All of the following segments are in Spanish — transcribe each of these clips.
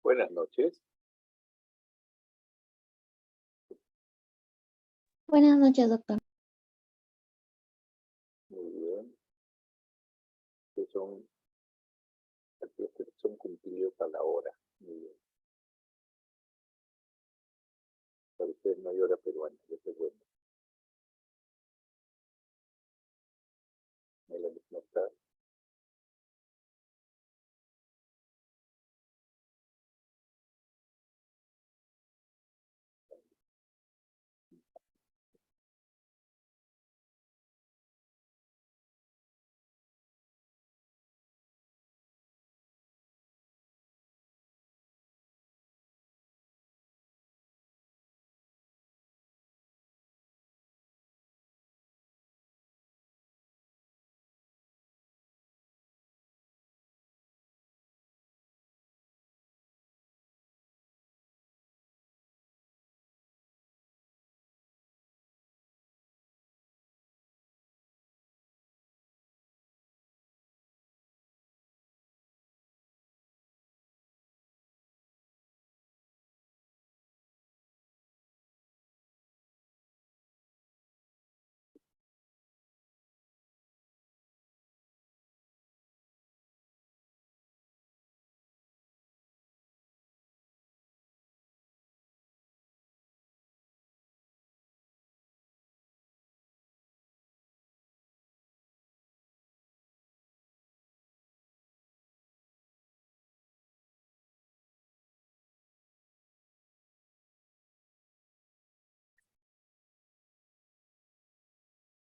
Buenas noches. Buenas noches, doctor. Muy bien. Que son, aquellos que son cumplidos a la hora. Muy bien. Para ustedes no hay hora peruana, eso es bueno. Melanie no está.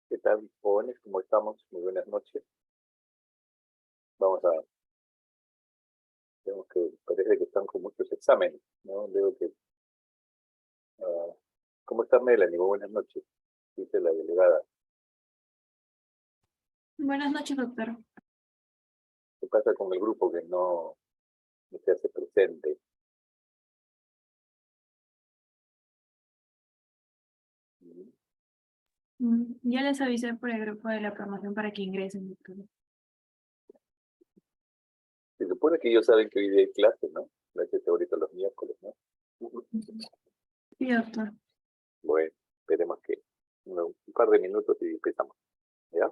¿Qué tal, jóvenes? ¿Cómo estamos? Muy buenas noches. Vamos a, tenemos que, parece que están con muchos exámenes, ¿no? Veo que, ¿cómo está Melanie? Muy buenas noches, dice la delegada. Buenas noches, doctor. ¿Qué pasa con el grupo que no se hace presente? Ya les avisé por el grupo de la promoción para que ingresen, doctor. Se supone que ellos saben que hoy día hay clase, ¿no? Clase ahorita los miércoles, ¿no? Sí, doctor. Bueno, esperemos que un par de minutos y empezamos, ¿ya?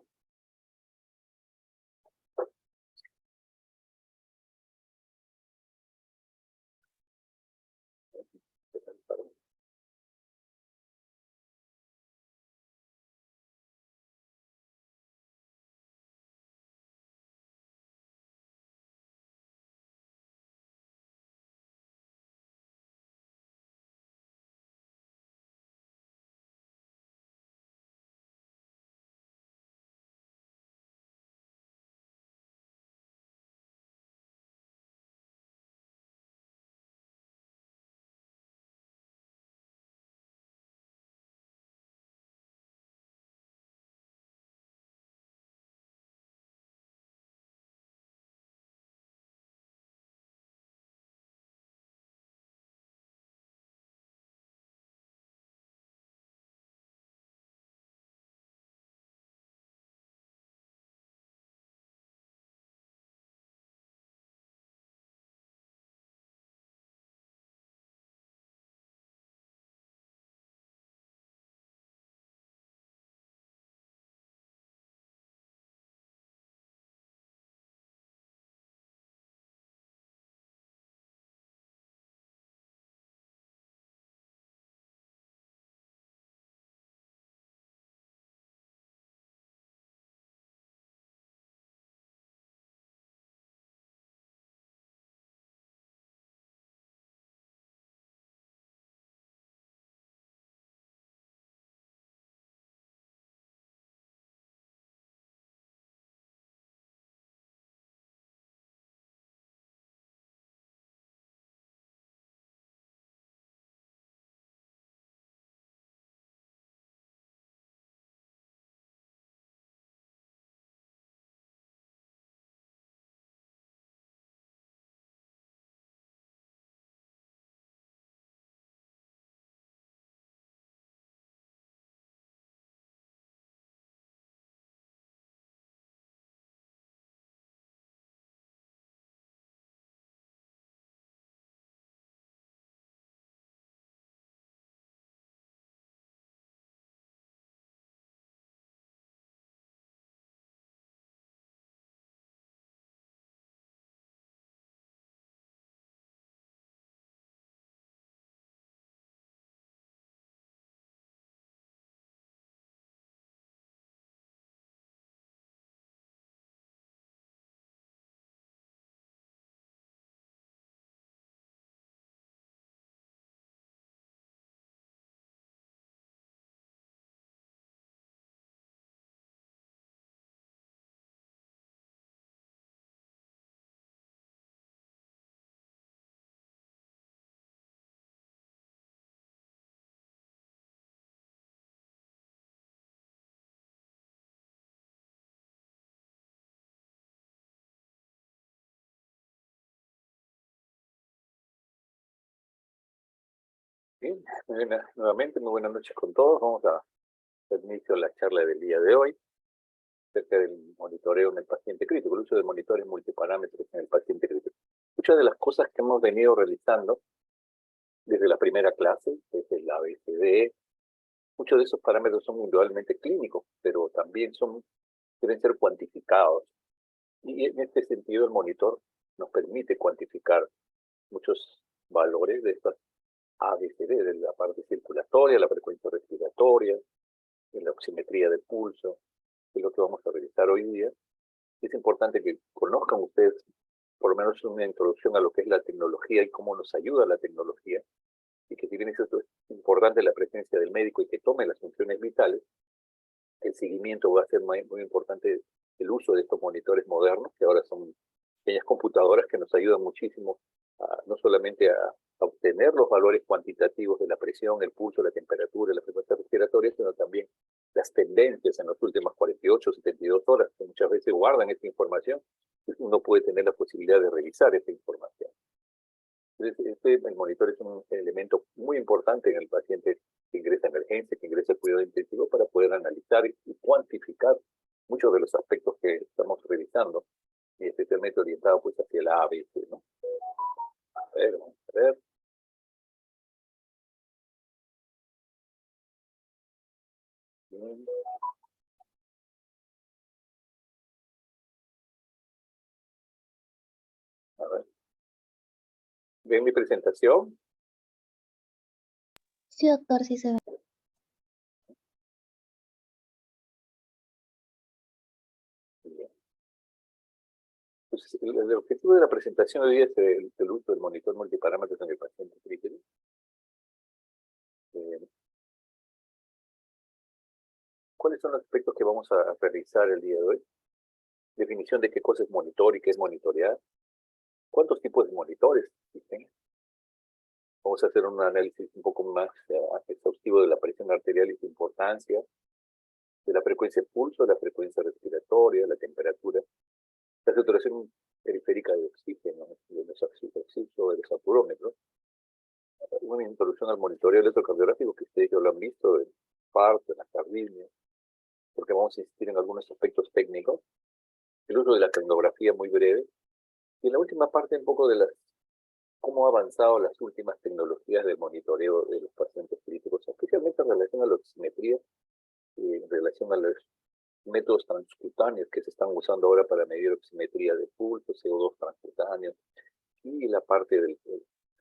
Bien, nuevamente muy buenas noches con todos. Vamos a dar inicio a la charla del día de hoy acerca del monitoreo en el paciente crítico, el uso de monitores multiparámetros en el paciente crítico. Muchas de las cosas que hemos venido realizando desde la primera clase, desde el ABCD, muchos de esos parámetros son indudablemente clínicos, pero también deben ser cuantificados. Y en este sentido el monitor nos permite cuantificar muchos valores de estas ABCD, de la parte circulatoria, la frecuencia respiratoria, en la oximetría del pulso, que es lo que vamos a realizar hoy día. Es importante que conozcan ustedes por lo menos una introducción a lo que es la tecnología y cómo nos ayuda la tecnología, y que si bien es importante la presencia del médico y que tome las funciones vitales, el seguimiento va a ser muy importante, el uso de estos monitores modernos, que ahora son pequeñas computadoras que nos ayudan muchísimo no solamente a obtener los valores cuantitativos de la presión, el pulso, la temperatura, la frecuencia respiratoria, sino también las tendencias en las últimas 48, 72 horas, que muchas veces guardan esta información, y uno puede tener la posibilidad de revisar esta información. Entonces, el monitor es un elemento muy importante en el paciente que ingresa a emergencia, que ingresa a cuidado intensivo, para poder analizar y cuantificar muchos de los aspectos que estamos revisando, y especialmente orientado pues hacia la ABC, ¿no? Vamos a ver. Bien. A ver. ¿Ven mi presentación? Sí, doctor, sí se ve. Bien. Pues el objetivo de la presentación de hoy es el uso del monitor multiparámetros en el paciente crítico. ¿Cuáles son los aspectos que vamos a revisar el día de hoy? Definición de qué cosa es monitor y qué es monitorear. ¿Cuántos tipos de monitores existen? Vamos a hacer un análisis un poco más exhaustivo de la presión arterial y su importancia, de la frecuencia de pulso, de la frecuencia respiratoria, la temperatura, la saturación periférica de oxígeno, de los oxímetros, de los saturómetros, una introducción al monitoreo electrocardiográfico que ustedes ya lo han visto, en PART, en la cardimia, porque vamos a insistir en algunos aspectos técnicos, el uso de la cardiografía muy breve, y en la última parte un poco de cómo ha avanzado las últimas tecnologías de monitoreo de los pacientes críticos, especialmente en relación a la oximetría, en relación a los métodos transcutáneos que se están usando ahora para medir oximetría de pulso, CO2 transcutáneo, y la parte de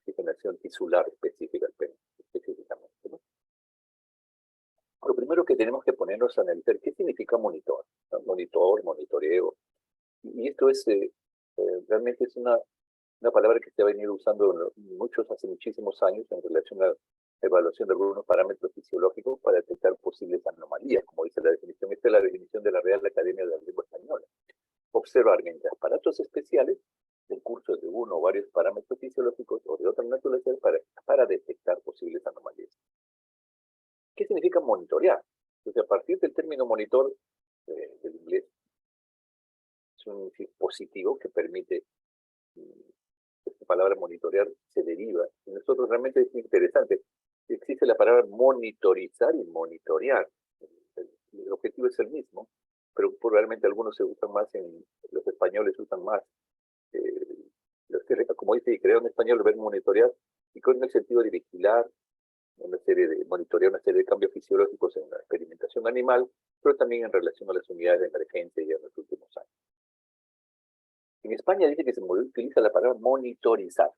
oxigenación tisular específicamente, ¿no? Lo primero que tenemos que ponernos a analizar, ¿qué significa monitor? Monitor, monitoreo. Y esto es, realmente es una palabra que se ha venido usando hace muchísimos años en relación a la evaluación de algunos parámetros fisiológicos para detectar posibles anomalías, como dice la definición. Esta es la definición de la Real Academia de la Lengua Española. Observar mediante aparatos especiales el curso de uno o varios parámetros fisiológicos o de otra naturaleza para detectar posibles anomalías. ¿Qué significa monitorear? Entonces, a partir del término monitor, del inglés, es un dispositivo que permite, esta palabra monitorear se deriva. Y nosotros realmente es interesante. Existe la palabra monitorizar y monitorear. El objetivo es el mismo, pero probablemente algunos se usan más, los españoles usan más, como dice, creo en español, ver monitorear, y con el sentido de vigilar, monitorear una serie de cambios fisiológicos en la experimentación animal, pero también en relación a las unidades de emergencia ya en los últimos años. En España dice que se utiliza la palabra monitorizar,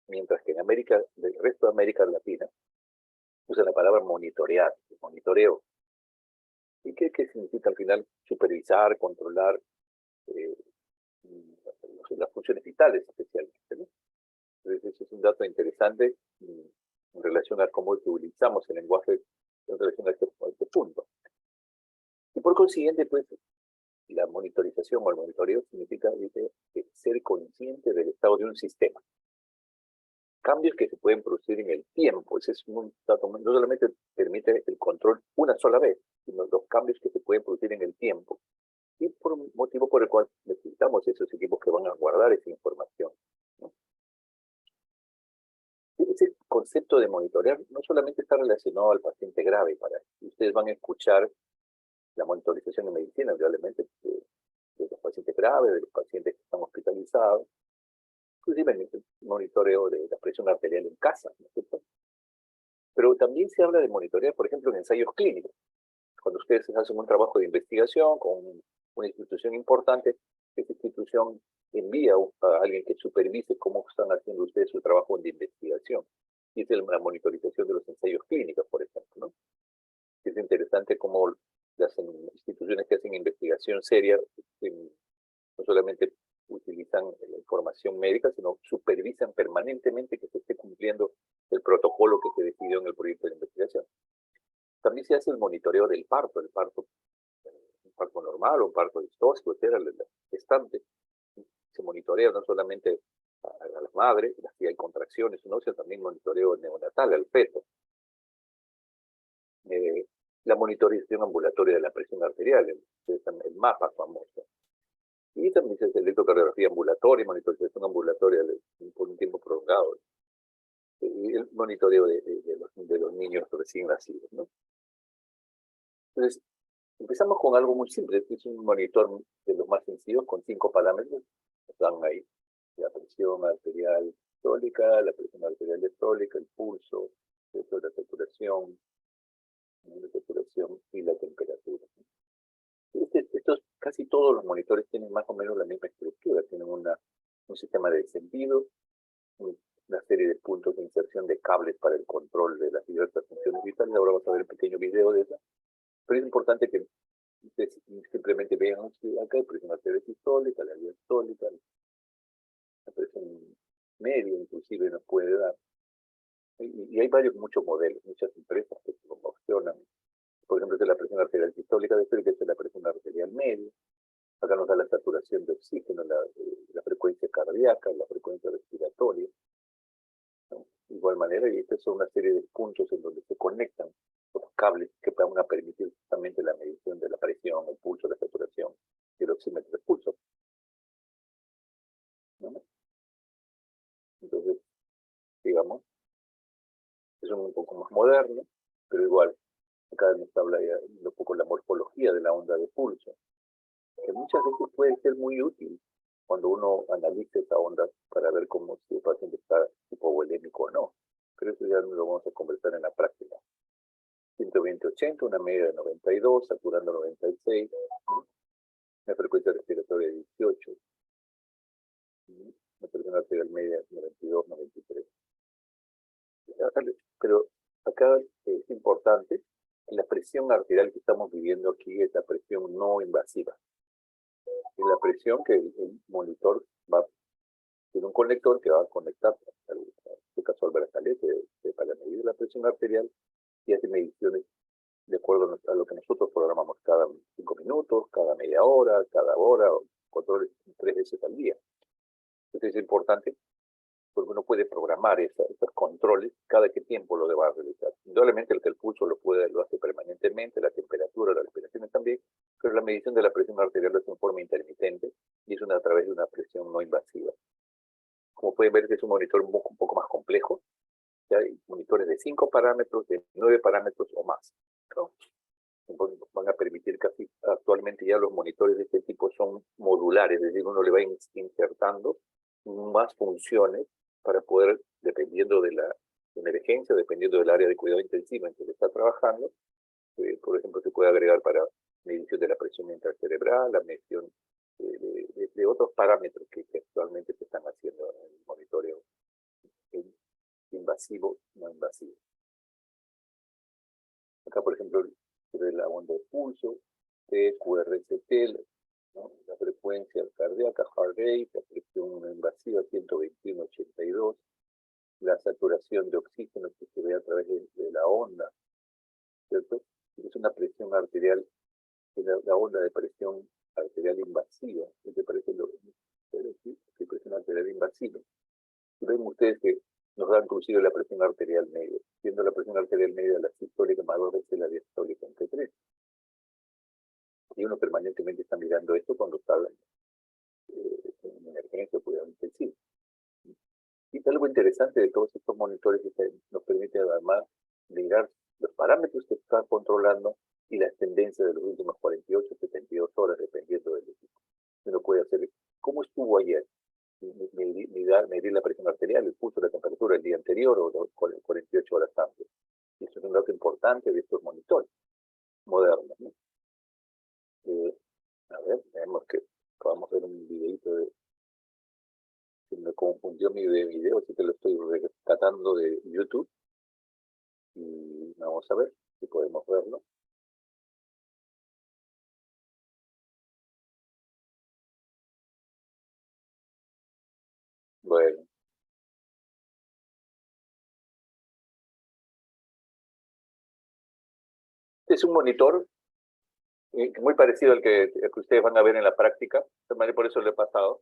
mientras que en el resto de América Latina, usa la palabra monitorear, monitoreo. ¿Y qué significa al final? Supervisar, controlar las funciones vitales especialmente, ¿no? Entonces, ese es un dato interesante en relación a cómo utilizamos el lenguaje en relación a este punto. Y por consiguiente, pues, la monitorización o el monitoreo significa, dice, ser consciente del estado de un sistema. Cambios que se pueden producir en el tiempo. Ese es un dato, no solamente permite el control una sola vez, sino los cambios que se pueden producir en el tiempo. Y por un motivo por el cual necesitamos esos equipos que van a guardar esa información, ¿no? concepto de monitorear no solamente está relacionado al paciente grave, ustedes van a escuchar la monitorización de medicina, probablemente de los pacientes graves, de los pacientes que están hospitalizados, inclusive el monitoreo de la presión arterial en casa, ¿no es cierto? Pero también se habla de monitorear, por ejemplo, en ensayos clínicos. Cuando ustedes hacen un trabajo de investigación con una institución importante, esa institución envía a alguien que supervise cómo están haciendo ustedes su trabajo de investigación. Y es la monitorización de los ensayos clínicos, por ejemplo, ¿no? Es interesante cómo las instituciones que hacen investigación seria no solamente utilizan la información médica, sino supervisan permanentemente que se esté cumpliendo el protocolo que se decidió en el proyecto de investigación. También se hace el monitoreo del parto, un parto normal o un parto distóxico, etcétera, la gestante. Se monitorea no solamente a las madres, si hay contracciones, sino también monitoreo neonatal al feto. La monitorización ambulatoria de la presión arterial, el mapa famoso. Y también se hace electrocardiografía ambulatoria, monitorización ambulatoria por un tiempo prolongado. Y el monitoreo de los niños recién nacidos, ¿no? Entonces, empezamos con algo muy simple, es un monitor de los más sencillos con 5 parámetros. Están ahí la presión arterial sistólica, la presión arterial diastólica, el pulso, la saturación y la temperatura. Casi todos los monitores tienen más o menos la misma estructura, tienen un sistema de sentido, una serie de puntos de inserción de cables para el control de las diversas funciones vitales. Ahora vamos a ver un pequeño video de eso. Pero es importante que ustedes simplemente vean acá la presión arterial sistólica, la diastólica, la presión media inclusive nos puede dar. Y hay muchos modelos, muchas empresas que promocionan. Por ejemplo, esta es la presión arterial sistólica, esta es la presión arterial media. Acá nos da la saturación de oxígeno, la frecuencia cardíaca, la frecuencia respiratoria. ¿No? De igual manera, y estas son una serie de puntos en donde se conectan los cables que van a permitir justamente la medición de la presión, el pulso, la saturación y el oxímetro de pulso. ¿No? Entonces, digamos, es un poco más moderno, pero igual, acá nos habla ya un poco la morfología de la onda de pulso, que muchas veces puede ser muy útil cuando uno analiza esa onda para ver cómo si el paciente está hipovolémico o no. Pero eso ya lo vamos a conversar en la práctica. 120-80, una media de 92, saturando 96, ¿no? Una frecuencia respiratoria de 18, ¿no? Una presión arterial media de 92, 93. Pero acá es importante que la presión arterial que estamos viviendo aquí es la presión no invasiva. Es la presión que el monitor tiene un conector que va a conectar, en este caso al brazalete, para medir la presión arterial y hace mediciones de acuerdo a lo que nosotros programamos cada 5 minutos, cada media hora, cada hora, controles 3 veces al día. Entonces es importante porque uno puede programar esos controles cada qué tiempo lo deba realizar. Indudablemente el pulso lo hace permanentemente, la temperatura, las respiraciones también, pero la medición de la presión arterial es en forma intermitente y es a través de una presión no invasiva. Como pueden ver, es un monitor un poco más complejo. Ya hay monitores de 5 parámetros, de 9 parámetros o más, ¿no? Van a permitir casi, actualmente ya los monitores de este tipo son modulares, es decir, uno le va insertando más funciones para poder, dependiendo de la emergencia, dependiendo del área de cuidado intensivo en que se está trabajando, por ejemplo, se puede agregar para medición de la presión intracerebral, la medición de otros parámetros que actualmente se están haciendo en el monitoreo invasivo, no invasivo. Acá, por ejemplo, la onda de pulso, QRST, ¿no? La frecuencia cardíaca, heart rate, la presión invasiva 121/82, la saturación de oxígeno que se ve a través de la onda, ¿cierto? Es una presión arterial, la onda de presión arterial invasiva, que te parece que presión arterial invasiva. Y ven ustedes que nos da inclusive la presión arterial media, siendo la presión arterial media la sistólica más 2 veces la diastólica entre 3. Y uno permanentemente está mirando esto cuando está en emergencia o cuidado intensivo. Y tal Algo interesante de todos estos monitores es que nos permite además mirar los parámetros que está controlando y las tendencias de los últimos 48, 72 horas, dependiendo del equipo. Uno puede hacer, ¿cómo estuvo ayer? Medir la presión arterial, el pulso, la temperatura el día anterior o 48 horas antes. Y eso es un dato importante de estos monitores modernos, ¿no? A ver, veamos que vamos a ver un videito de... Se me confundió mi video, así que lo estoy rescatando de YouTube. Y vamos a ver si podemos verlo. Bueno. Este es un monitor muy parecido al que ustedes van a ver en la práctica. Por eso lo he pasado.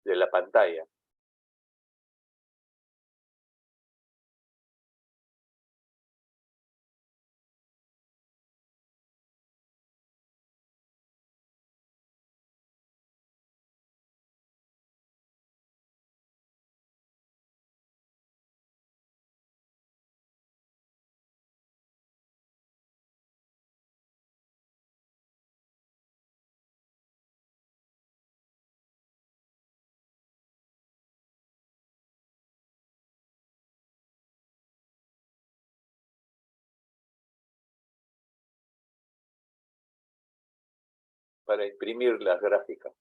De la pantalla. Para imprimir las gráficas.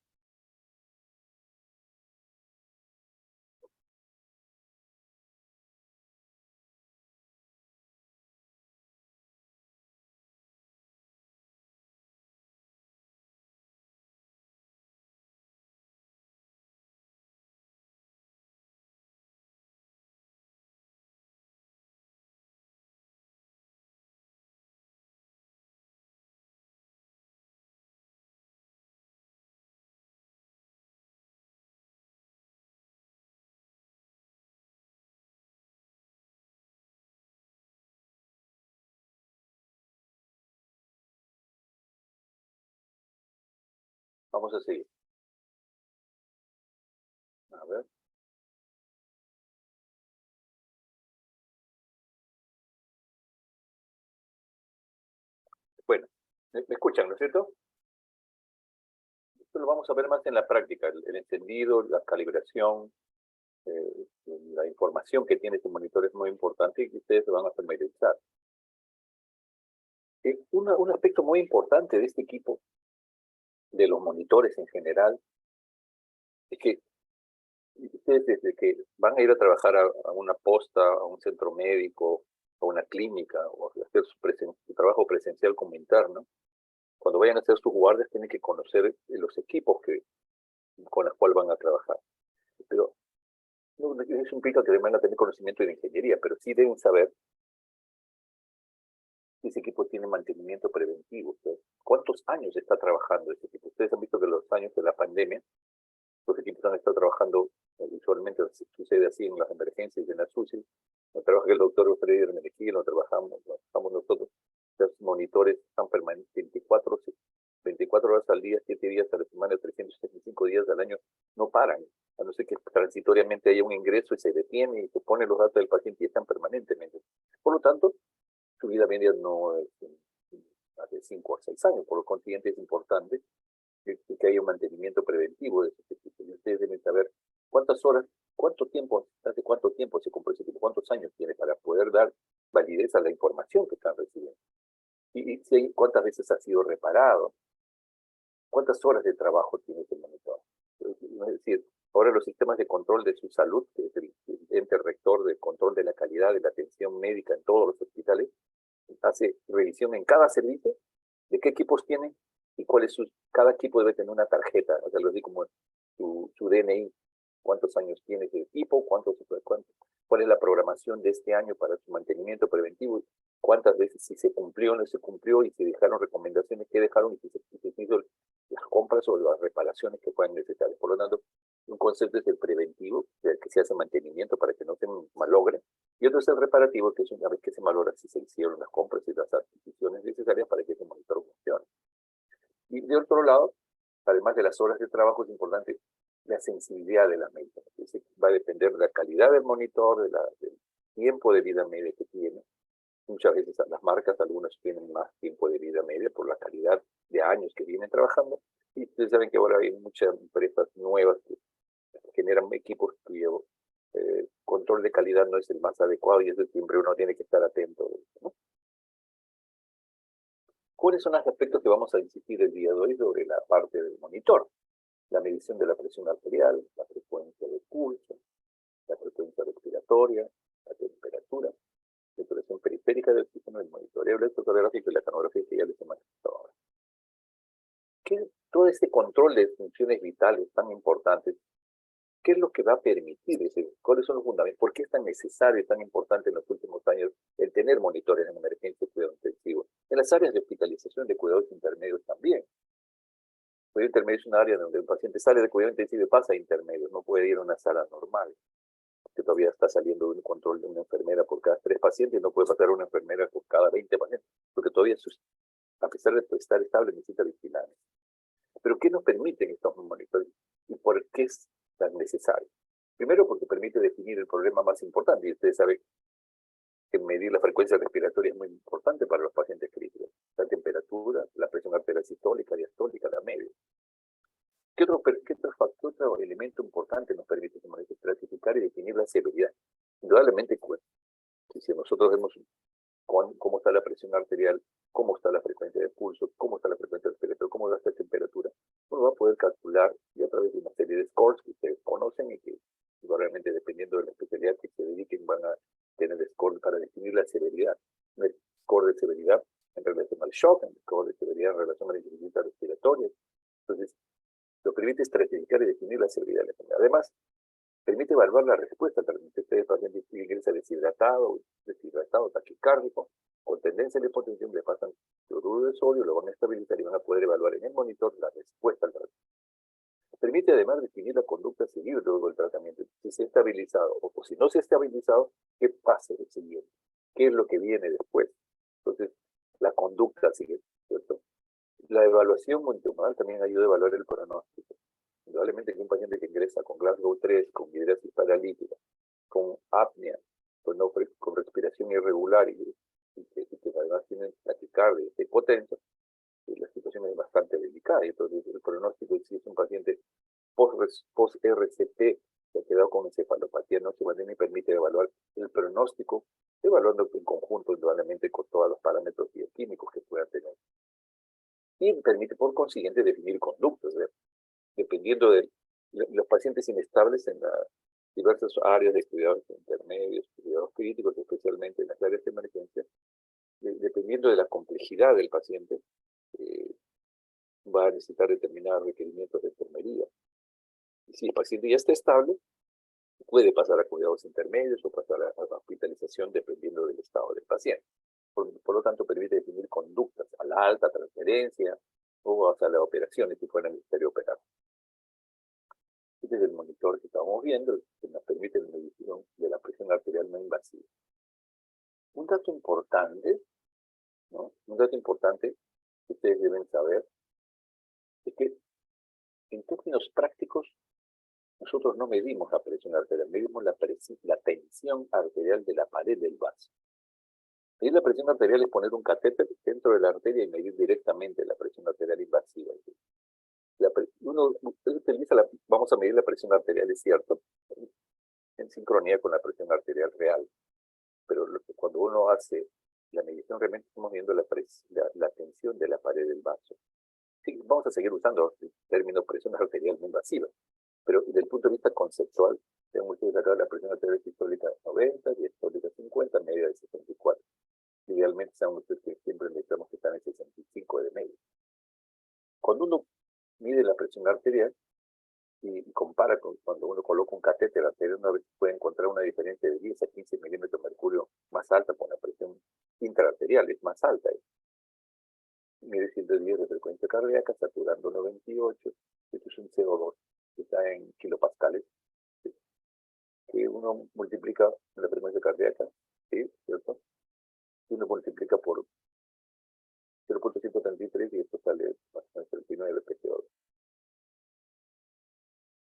Vamos a seguir. A ver. Bueno, ¿me escuchan, no es cierto? Esto lo vamos a ver más en la práctica, el encendido, la calibración, la información que tiene este monitor es muy importante y que ustedes se van a familiarizar. Un aspecto muy importante de este equipo, de los monitores en general, es que ustedes desde que van a ir a trabajar a una posta, a un centro médico, a una clínica, o a hacer su trabajo presencial como interno, cuando vayan a hacer sus guardias tienen que conocer los equipos con los cuales van a trabajar. Pero no, eso implica que van a tener conocimiento de ingeniería, pero sí deben saber si ese equipo tiene mantenimiento preventivo. ¿Cuántos años está trabajando ese equipo? Ustedes han visto que los años de la pandemia, los equipos han estado trabajando, usualmente sucede así en las emergencias y en las UCI. No trabaja el doctor Freddy Hermenegildo, no trabajamos nosotros. Los monitores están permanentes 24 horas al día, 7 días a la semana, 365 días al año, no paran. A no ser que transitoriamente haya un ingreso y se detiene y se pone los datos del paciente y están permanentemente. Por lo tanto, su vida media no es más de 5 a 6 años. Por lo consiguiente, es importante que haya un mantenimiento preventivo de esos equipos. Y ustedes deben saber cuántas horas hace cuánto tiempo se compró ese equipo, cuántos años tiene para poder dar validez a la información que están recibiendo. Y cuántas veces ha sido reparado, cuántas horas de trabajo tiene ese monitor. Es decir, ahora los sistemas de control de su salud, que es el ente rector de control de la calidad de la atención médica en todos los hospitales, hace revisión en cada servicio de qué equipos tienen y cada equipo debe tener una tarjeta, o sea, lo digo como su DNI, cuántos años tiene ese equipo, cuál es la programación de este año para su mantenimiento preventivo, cuántas veces si se cumplió o no se cumplió y se dejaron recomendaciones que dejaron y si se hizo las compras o las reparaciones que fueran necesarias. Por lo tanto, un concepto es el preventivo, del que se hace mantenimiento para que no se malogre, y otro es el reparativo, que es una vez que se malogra si se hicieron las compras y las adquisiciones necesarias para que ese monitor funcione. Y de otro lado, además de las horas de trabajo, es importante la sensibilidad de la médica. Va a depender de la calidad del monitor, del tiempo de vida media que tiene. Muchas veces las marcas, algunas tienen más tiempo de vida media por la calidad de años que vienen trabajando. Y ustedes saben que ahora hay muchas empresas nuevas que generan equipos cuyo control de calidad no es el más adecuado y eso siempre uno tiene que estar atento, ¿no? ¿Cuáles son los aspectos que vamos a insistir el día de hoy sobre la parte del monitor? La medición de la presión arterial, la frecuencia de pulso, la frecuencia respiratoria, la temperatura, la presión periférica del sistema, el monitoreo electrocardiográfico y la canografía que ya les he manifestado ahora. Todo este control de funciones vitales tan importantes, ¿qué es lo que va a permitir? ¿Cuáles son los fundamentos? ¿Por qué es tan necesario y tan importante en los últimos años el tener monitores en emergencia y cuidado intensivo? En las áreas de hospitalización de cuidados intermedios también. Cuidado intermedio es un área donde un paciente sale de cuidado intensivo y pasa a intermedios, no puede ir a una sala normal, porque todavía está saliendo de un control de una enfermera por cada 3 pacientes, no puede pasar a una enfermera por cada 20 pacientes, porque todavía, a pesar de estar estable, necesita vigilancia. Pero ¿qué nos permiten estos monitores y por qué es tan necesario? Primero, porque permite definir el problema más importante, y ustedes saben que medir la frecuencia respiratoria es muy importante para los pacientes críticos. La temperatura, la presión arterial sistólica, diastólica, la media. ¿Qué otro elemento importante nos permite clasificar y definir la severidad? Indudablemente, si nosotros vemos cómo está la presión arterial, cómo está la frecuencia de pulso, cómo está la frecuencia respiratoria, cómo está la temperatura, uno va a poder calcular y a través de una serie de scores que ustedes conocen y que realmente dependiendo de la especialidad que se dediquen van a tener score para definir la severidad. Un score de severidad en relación al shock, un score de severidad en relación a la insuficiencia respiratoria. Entonces, lo permite estratificar y definir la severidad de la enfermedad. Además, permite evaluar la respuesta. Permite este paciente que ingresa deshidratado, taquicárdico, con tendencia a la hipotensión, le pasan cloruro de sodio, lo van a estabilizar y van a poder evaluar en el monitor la respuesta al tratamiento. Permite además definir la conducta a seguir luego del tratamiento. Si se ha estabilizado o si no se ha estabilizado, ¿qué pasa el siguiente? ¿Qué es lo que viene después? Entonces, la conducta a seguir, ¿cierto? La evaluación multimodal también ayuda a evaluar el pronóstico. Indudablemente que un paciente que ingresa con Glasgow 3, con hidrosis paralítica, con apnea, con respiración irregular y que además tienen taquicardia y hipotensión, la situación es bastante delicada. Entonces, el pronóstico, si es un paciente post-RCP que ha quedado con encefalopatía no se mantiene y permite evaluar el pronóstico, evaluando en conjunto, indudablemente, con todos los parámetros bioquímicos que puedan tener. Y permite, por consiguiente, definir conductas, dependiendo de los pacientes inestables en las diversas áreas de cuidados intermedios, cuidados críticos, especialmente en las áreas de emergencia, dependiendo de la complejidad del paciente, va a necesitar determinados requerimientos de enfermería. Y si el paciente ya está estable, puede pasar a cuidados intermedios o pasar a hospitalización dependiendo del estado del paciente. Por lo tanto, permite definir conductas a la alta transferencia o hasta las operaciones si fuera necesario operar. Este es el monitor que estamos viendo, que nos permite la medición de la presión arterial no invasiva. Un dato importante, ¿no? Un dato importante que ustedes deben saber es que en términos prácticos nosotros no medimos la presión arterial, medimos la tensión arterial de la pared del vaso. Medir la presión arterial es poner un catéter dentro de la arteria y medir directamente la presión arterial invasiva. Uno utiliza vamos a medir la presión arterial, es cierto, sincronía con la presión arterial real. Pero cuando uno hace la medición, realmente estamos viendo la tensión de la pared del vaso. Sí, vamos a seguir usando el término presión arterial no invasiva, pero desde el punto de vista conceptual, tenemos que sacar la presión arterial sistólica 90, diastólica 50, media de 64. Idealmente saben ustedes que siempre necesitamos que están en 65 de media. Cuando uno mide la presión arterial y compara con cuando uno coloca un catéter arterial, una vez puede encontrar una diferencia de 10 a 15 milímetros de mercurio más alta con la presión intraarterial, es más alta. Mide 110 de frecuencia cardíaca, saturando 98, esto es un CO2 que está en kilopascales, ¿sí? Que uno multiplica la frecuencia cardíaca, ¿sí? ¿Cierto? Y uno multiplica por 0.133 y esto sale más o menos 39 PCO2.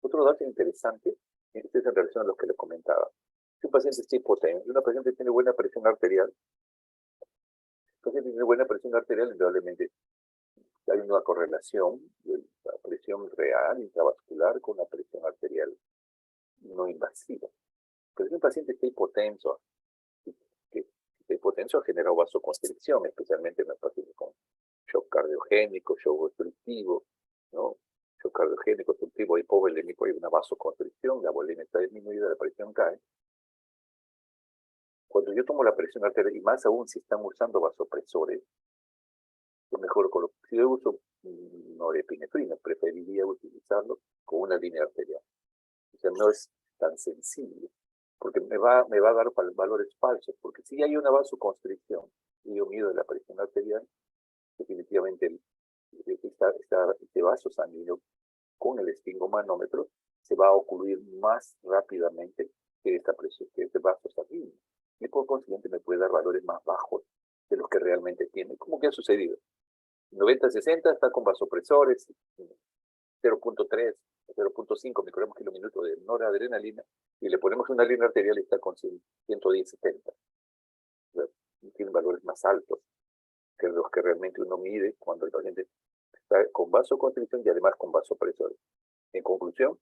Otro dato interesante, este es en relación a lo que les comentaba. Si un paciente está hipotenso, si una paciente tiene buena presión arterial, indudablemente hay una correlación de la presión real intravascular con la presión arterial no invasiva. Pero si un paciente está hipotenso, que está hipotenso ha generado vasoconstricción, especialmente en los pacientes con shock cardiogénico, shock obstructivo, ¿no? Shock cardiogénico, obstructivo, hipovolémico, hay una vasoconstricción, la volemia está disminuida, la presión cae. Cuando yo tomo la presión arterial, y más aún si están usando vasopresores, yo mejor si yo uso norepinefrina, preferiría utilizarlo con una línea arterial. O sea, no es tan sensible, porque me va a dar valores falsos, porque si hay una vasoconstricción y yo mido la presión arterial, definitivamente este vaso sanguíneo con el esfingomanómetro se va a ocluir más rápidamente que esta presión, que este vaso sanguíneo. Y por consiguiente me puede dar valores más bajos de los que realmente tiene. ¿Cómo que ha sucedido? 90-60 está con vasopresores, 0.3, 0.5 microgramos por minuto de noradrenalina, y le ponemos una línea arterial y está con 110-70. O sea, tiene valores más altos que los que realmente uno mide cuando el paciente está con vasoconstricción y además con vasopresores. En conclusión,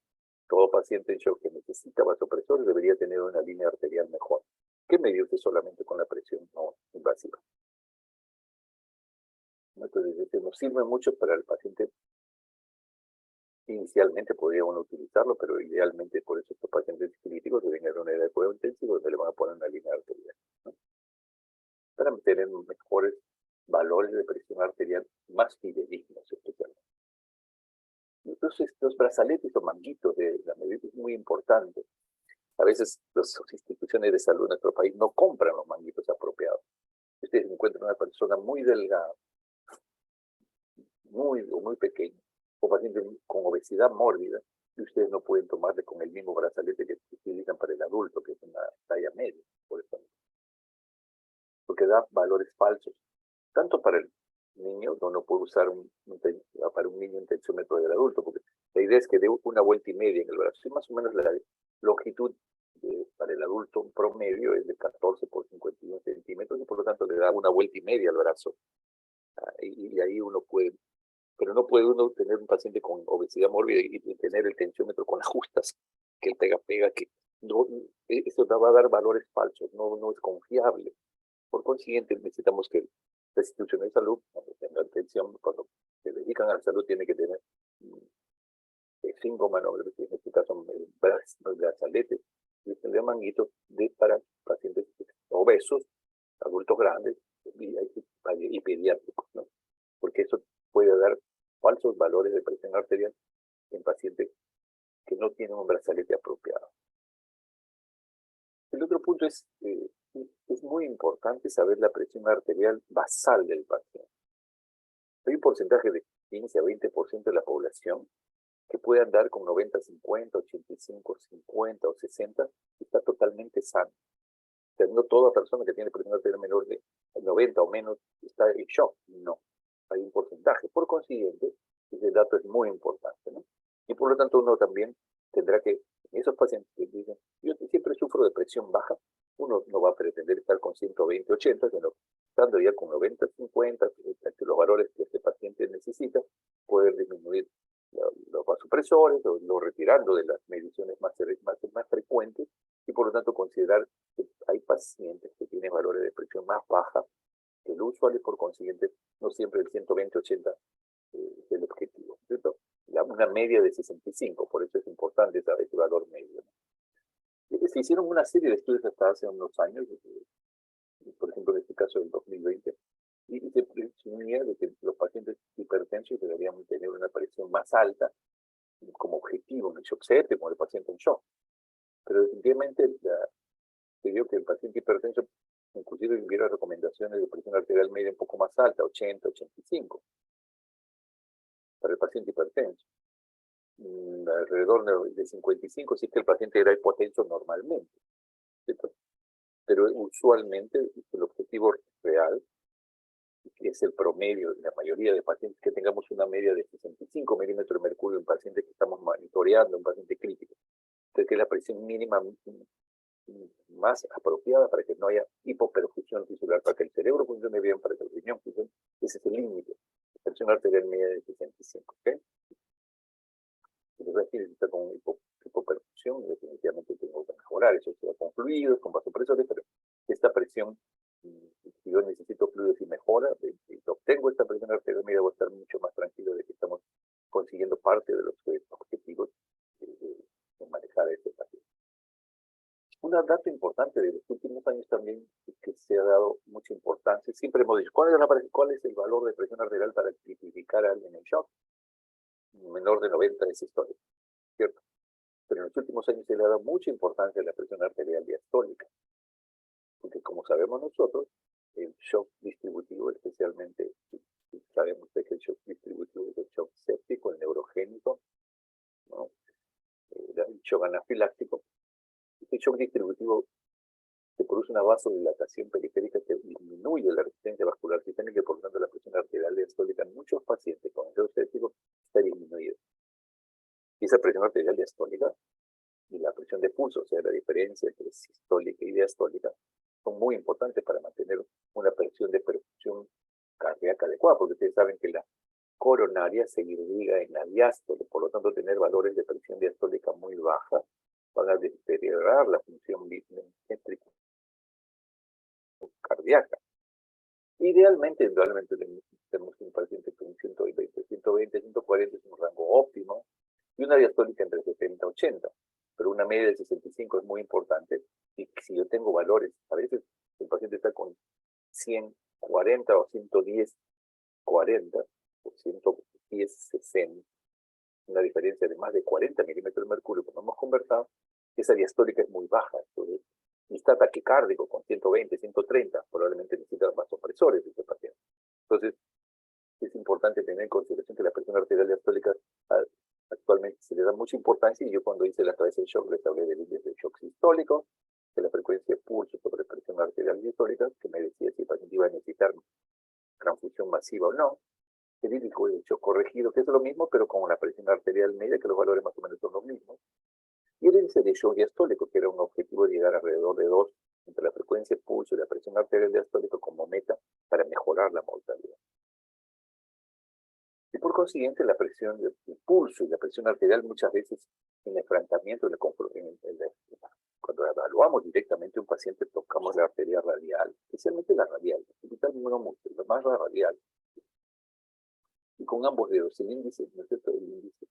todo paciente en shock que necesita vasopresores debería tener una línea arterial mejor que medirse solamente con la presión no invasiva. Entonces, este nos sirve mucho para el paciente. Inicialmente podría uno utilizarlo, pero idealmente por eso estos pacientes críticos deben ir a una unidad de cuidado intensivo donde le van a poner una línea arterial, ¿no? Para tener mejores valores de presión arterial más fidedignos, especialmente. Entonces, los brazaletes o manguitos de la medida es muy importante. A veces las instituciones de salud en nuestro país no compran los manguitos apropiados. Ustedes encuentran una persona muy delgada, muy pequeña, o pacientes con obesidad mórbida, y ustedes no pueden tomarle con el mismo brazalete que utilizan para el adulto, que es una talla media, por ejemplo. Porque da valores falsos, tanto para el niño, no puede usar para un niño un tensiómetro del adulto, porque la idea es que dé una vuelta y media en el brazo. Y más o menos la longitud para el adulto promedio es de 14 por 51 centímetros, y por lo tanto le da una vuelta y media al brazo. Y ahí uno puede, pero no puede uno tener un paciente con obesidad mórbida y tener el tensiómetro con las justas, que el pega, que no, eso va a dar valores falsos, no es confiable. Por consiguiente, necesitamos que las instituciones de salud, cuando tengan atención, cuando se dedican a la salud, tienen que tener 5 manobras, en este caso los brazaletes, y el manguito para pacientes obesos, adultos grandes y pediátricos, ¿no? Porque eso puede dar falsos valores de presión arterial en pacientes que no tienen un brazalete apropiado. El otro punto es muy importante saber la presión arterial basal del paciente. Hay un porcentaje de 15 a 20% de la población que puede andar con 90-50, 85-50 o 60 y está totalmente sano. O sea, no toda persona que tiene presión arterial menor de 90 o menos está en shock, no. Hay un porcentaje. Por consiguiente, ese dato es muy importante, ¿no? Y por lo tanto uno también tendrá que, esos pacientes que dicen, yo siempre sufro de presión baja, uno no va a pretender estar con 120-80, sino estando ya con 90-50, los valores que este paciente necesita, poder disminuir los vasopresores, o retirando de las mediciones más frecuentes, y considerar que hay pacientes que tienen valores de presión más baja que el usual y por consiguiente no siempre el 120-80 es el objetivo, ¿cierto? Una media de 65, por eso es importante saber ese valor medio, ¿no? Se hicieron una serie de estudios hasta hace unos años, por ejemplo en este caso del 2020, y se presumía de que los pacientes hipertensos deberían tener una presión más alta como objetivo en el shock septic, como el paciente en shock. Pero definitivamente se vio que el paciente hipertenso inclusive hubiera recomendaciones de presión arterial media un poco más alta, 80, 85, para el paciente hipertenso. Alrededor de 55 si es que el paciente era hipotenso normalmente, ¿cierto? Pero usualmente el objetivo real, que es el promedio de la mayoría de pacientes, que tengamos una media de 65 milímetros de mercurio en pacientes que estamos monitoreando, un paciente crítico. Entonces, que es la presión mínima más apropiada para que no haya hipoperfusión tisular, para que el cerebro funcione bien, para que el riñón funcione. Ese es el límite. Presión arterial media de 65, ¿ok? Si les voy a decir, está con hipoperfusión, definitivamente tengo que mejorar. Eso se va con fluidos, con vasopresores, pero esta presión, si yo necesito fluidos y mejora, si obtengo esta presión arterial media, voy a estar mucho más tranquilo de que estamos consiguiendo parte de los objetivos de manejar a este paciente. Un dato importante de los últimos años también es que se ha dado mucha importancia. Siempre hemos dicho, ¿cuál es el valor de presión arterial para tipificar a alguien en shock? Menor de 90 es histórico, ¿cierto? Pero en los últimos años se le ha dado mucha importancia a la presión arterial diastólica. Porque como sabemos nosotros, el shock distributivo, especialmente, sabemos que el shock distributivo es el shock séptico, el neurogénico, ¿no? El shock anafiláctico. Este shock distributivo se produce una vasodilatación periférica que disminuye la resistencia vascular sistémica y por lo tanto la presión arterial diastólica en muchos pacientes con shock séptico está disminuida. Y esa presión arterial diastólica y la presión de pulso, o sea, la diferencia entre sistólica y diastólica, son muy importantes para mantener una presión de perfusión cardíaca adecuada, porque ustedes saben que la coronaria se irriga en la diástole, por lo tanto tener valores de presión diastólica muy baja van a deteriorar la función métrica cardíaca. Idealmente, tenemos un paciente con 120, 140 es un rango óptimo, y una diastólica entre 70 y 80, pero una media de 65 es muy importante, y si yo tengo valores, a veces el paciente está con 140 o 110, 40, o 110, 60, una diferencia de más de 40 milímetros de mercurio, como hemos conversado, esa diastólica es muy baja, entonces, y está taquicárdico con 120, 130, probablemente necesita vasopresores de este paciente. Entonces, es importante tener en consideración que la presión arterial diastólica actualmente se le da mucha importancia, y yo cuando hice la cabeza de shock les hablé del índice de shock sistólico, de la frecuencia de pulso sobre presión arterial diastólica, que me decía si el paciente iba a necesitar transfusión masiva o no, el índice de shock corregido, que es lo mismo, pero con la presión arterial media, que los valores más o menos son los mismos, y el índice de shock diastólico, que era un objetivo de llegar alrededor de 2 entre la frecuencia de pulso y la presión arterial diastólica como meta para mejorar la mortalidad. Y por consiguiente, la presión del pulso y la presión arterial muchas veces en el enfrentamiento, cuando evaluamos directamente a un paciente, tocamos la arteria radial, especialmente la radial, no mucho, más la radial. Y con ambos dedos, el índice, ¿no es cierto? El índice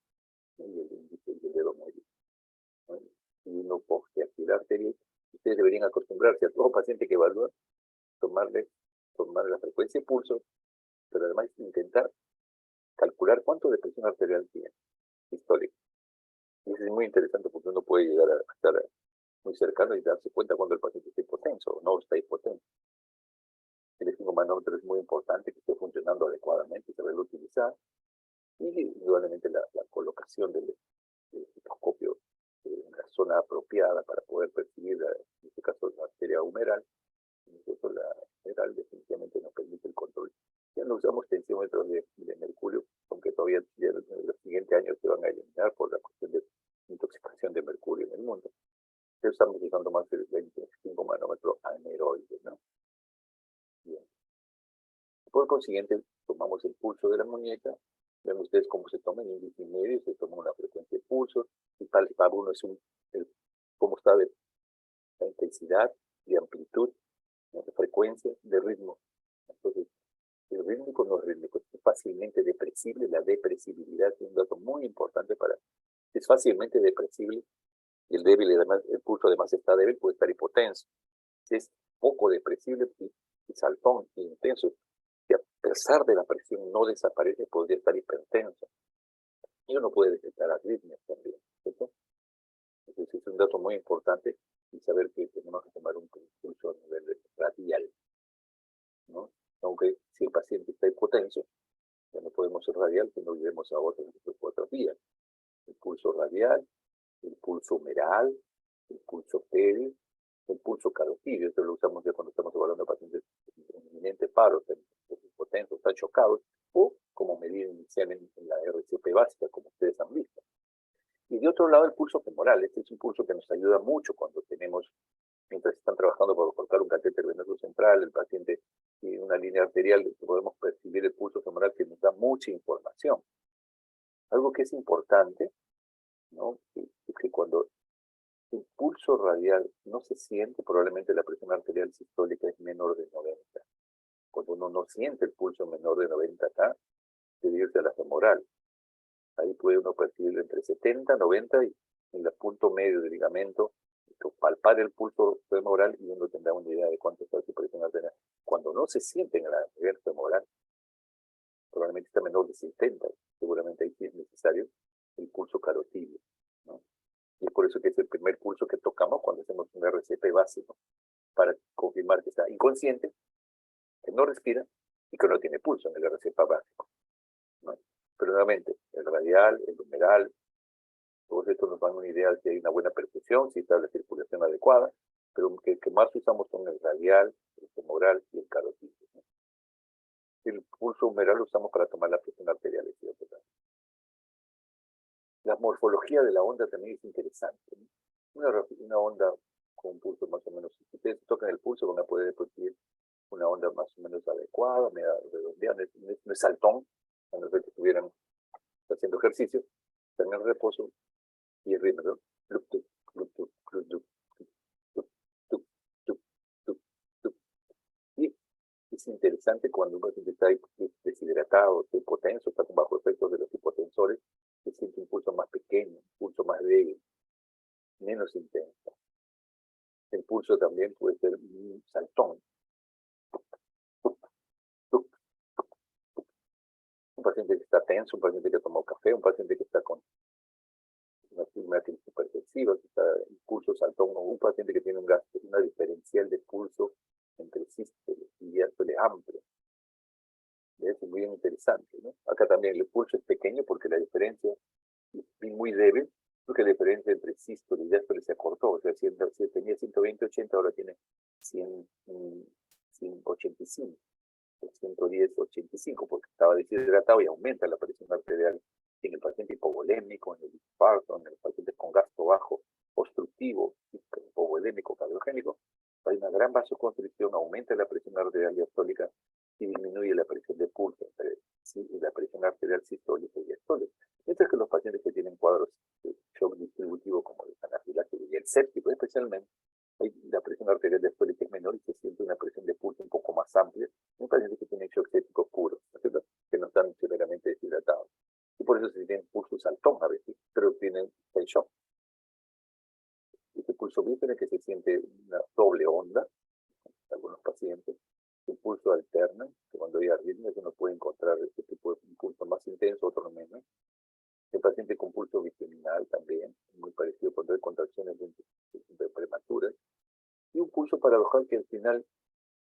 y el índice y el dedo medio. ¿No? Y uno coge aquí la arteria. Ustedes deberían acostumbrarse a todo paciente que evalúa, tomarle la frecuencia de pulso, pero además intentar calcular cuánto de presión arterial tiene, histórica. Y eso es muy interesante porque uno puede llegar a estar muy cercano y darse cuenta cuando el paciente está hipotenso o no está hipotenso. El esfingomanómetro es muy importante que esté funcionando adecuadamente, saberlo utilizar, y indudablemente la colocación del microscopio en la zona apropiada para poder percibir, en este caso, la arteria humeral. Nosotros la humeral definitivamente nos permite el control. Ya no usamos tensiómetros de mercurio, aunque todavía en los siguientes años se van a eliminar por la cuestión de intoxicación de mercurio en el mundo. Pero estamos usando más el 25 manómetro aneroide, ¿no? Bien. Por consiguiente, tomamos el pulso de la muñeca. Ven ustedes cómo se toma el índice y medio, se toma una frecuencia de pulso, y para uno es cómo está la intensidad, de amplitud, de frecuencia, de ritmo. Entonces, el rítmico no es rítmico, es fácilmente depresible. La depresibilidad es un dato muy importante es fácilmente depresible. Y el débil, además, el pulso además está débil, puede estar hipotenso. Si es poco depresible y saltón y intenso, y a pesar de la presión no desaparece, podría estar hipertenso. Y uno puede detectar arritmias también, ¿cierto? Entonces es un dato muy importante y saber que tenemos que tomar un pulso a nivel radial, ¿no? Aunque si el paciente está hipotenso, ya no podemos ser radial, que no olvidemos a otras vías. El pulso radial, el pulso humeral, el pulso pedis, el pulso carotídeo. Esto lo usamos ya cuando estamos evaluando a pacientes en inminente paro, hipotensos, están chocados, o como medida inicial en la RCP básica, como ustedes han visto. Y de otro lado, el pulso femoral. Este es un pulso que nos ayuda mucho cuando tenemos, mientras están trabajando para colocar un catéter venoso central, el paciente tiene una línea arterial, podemos percibir el pulso femoral que nos da mucha información. Algo que es importante, ¿no? Es que cuando el pulso radial no se siente, probablemente la presión arterial sistólica es menor de 90. Cuando uno no siente el pulso menor de 90 acá, debe irse a la femoral. Ahí puede uno percibir entre 70, 90 y en el punto medio del ligamento, palpar el pulso femoral y uno tendrá una idea de cuánto está su presión arterial. Cuando no se siente en la nivel femoral, probablemente está menor de 70, seguramente ahí sí es necesario el pulso carotídeo, ¿no? Y es por eso que es el primer pulso que tocamos cuando hacemos un RCP básico, para confirmar que está inconsciente, que no respira y que no tiene pulso en el RCP básico, ¿no? Pero nuevamente, el radial, el humeral, todos estos nos dan una idea de si hay una buena perfusión, si está la circulación adecuada, pero que más usamos son el radial, el femoral y el carotídeo, ¿no? El pulso humeral lo usamos para tomar la presión arterial. La morfología de la onda también es interesante, ¿no? Una onda con un pulso más o menos, si ustedes tocan el pulso, van a poder percibir una onda más o menos adecuada, media redondeada, no es saltón, a no ser que estuvieran haciendo ejercicio, también reposo y el ritmo, ¿no? Y es interesante cuando un paciente está deshidratado, está hipotenso, está bajo efectos de los hipotensores, se siente un pulso más pequeño, un pulso más débil, menos intenso. El pulso también puede ser un saltón. Un paciente que está tenso, un paciente que tomó café, un paciente que está con una crisis hipertensiva, que está en pulso saltón, o un paciente que tiene una diferencial de pulso entre sístole y diástole amplio. Es muy interesante, ¿no? Acá también el pulso es pequeño porque la diferencia es muy débil, porque la diferencia entre sístole y diástole se acortó. O sea, si tenía 120-80, ahora tiene 185, 110-85, porque estaba deshidratado y aumenta la presión arterial en el paciente hipovolémico, en el infarto, en el paciente con gasto bajo, obstructivo, hipovolémico, cardiogénico. Hay una gran vasoconstricción, aumenta la presión arterial diastólica y disminuye la presión de pulso, la presión arterial sistólica y diastólica. Mientras que los pacientes que tienen cuadros de shock distributivo como el anafiláctico y el séptico especialmente, la presión arterial diastólica es menor y se siente una presión de pulso un poco más amplia. Un paciente que tiene shock séptico puro, ¿no? Que no están severamente deshidratados. Y por eso se tienen pulso saltón a veces, pero tienen el shock. Este pulso bífero que se siente una doble onda en algunos pacientes. El pulso alterna, que cuando hay arritmias uno puede encontrar este tipo de pulso más intenso, otro menos. El paciente con pulso biseminal también, muy parecido cuando hay contracciones prematuras. Y un pulso paradojal que al final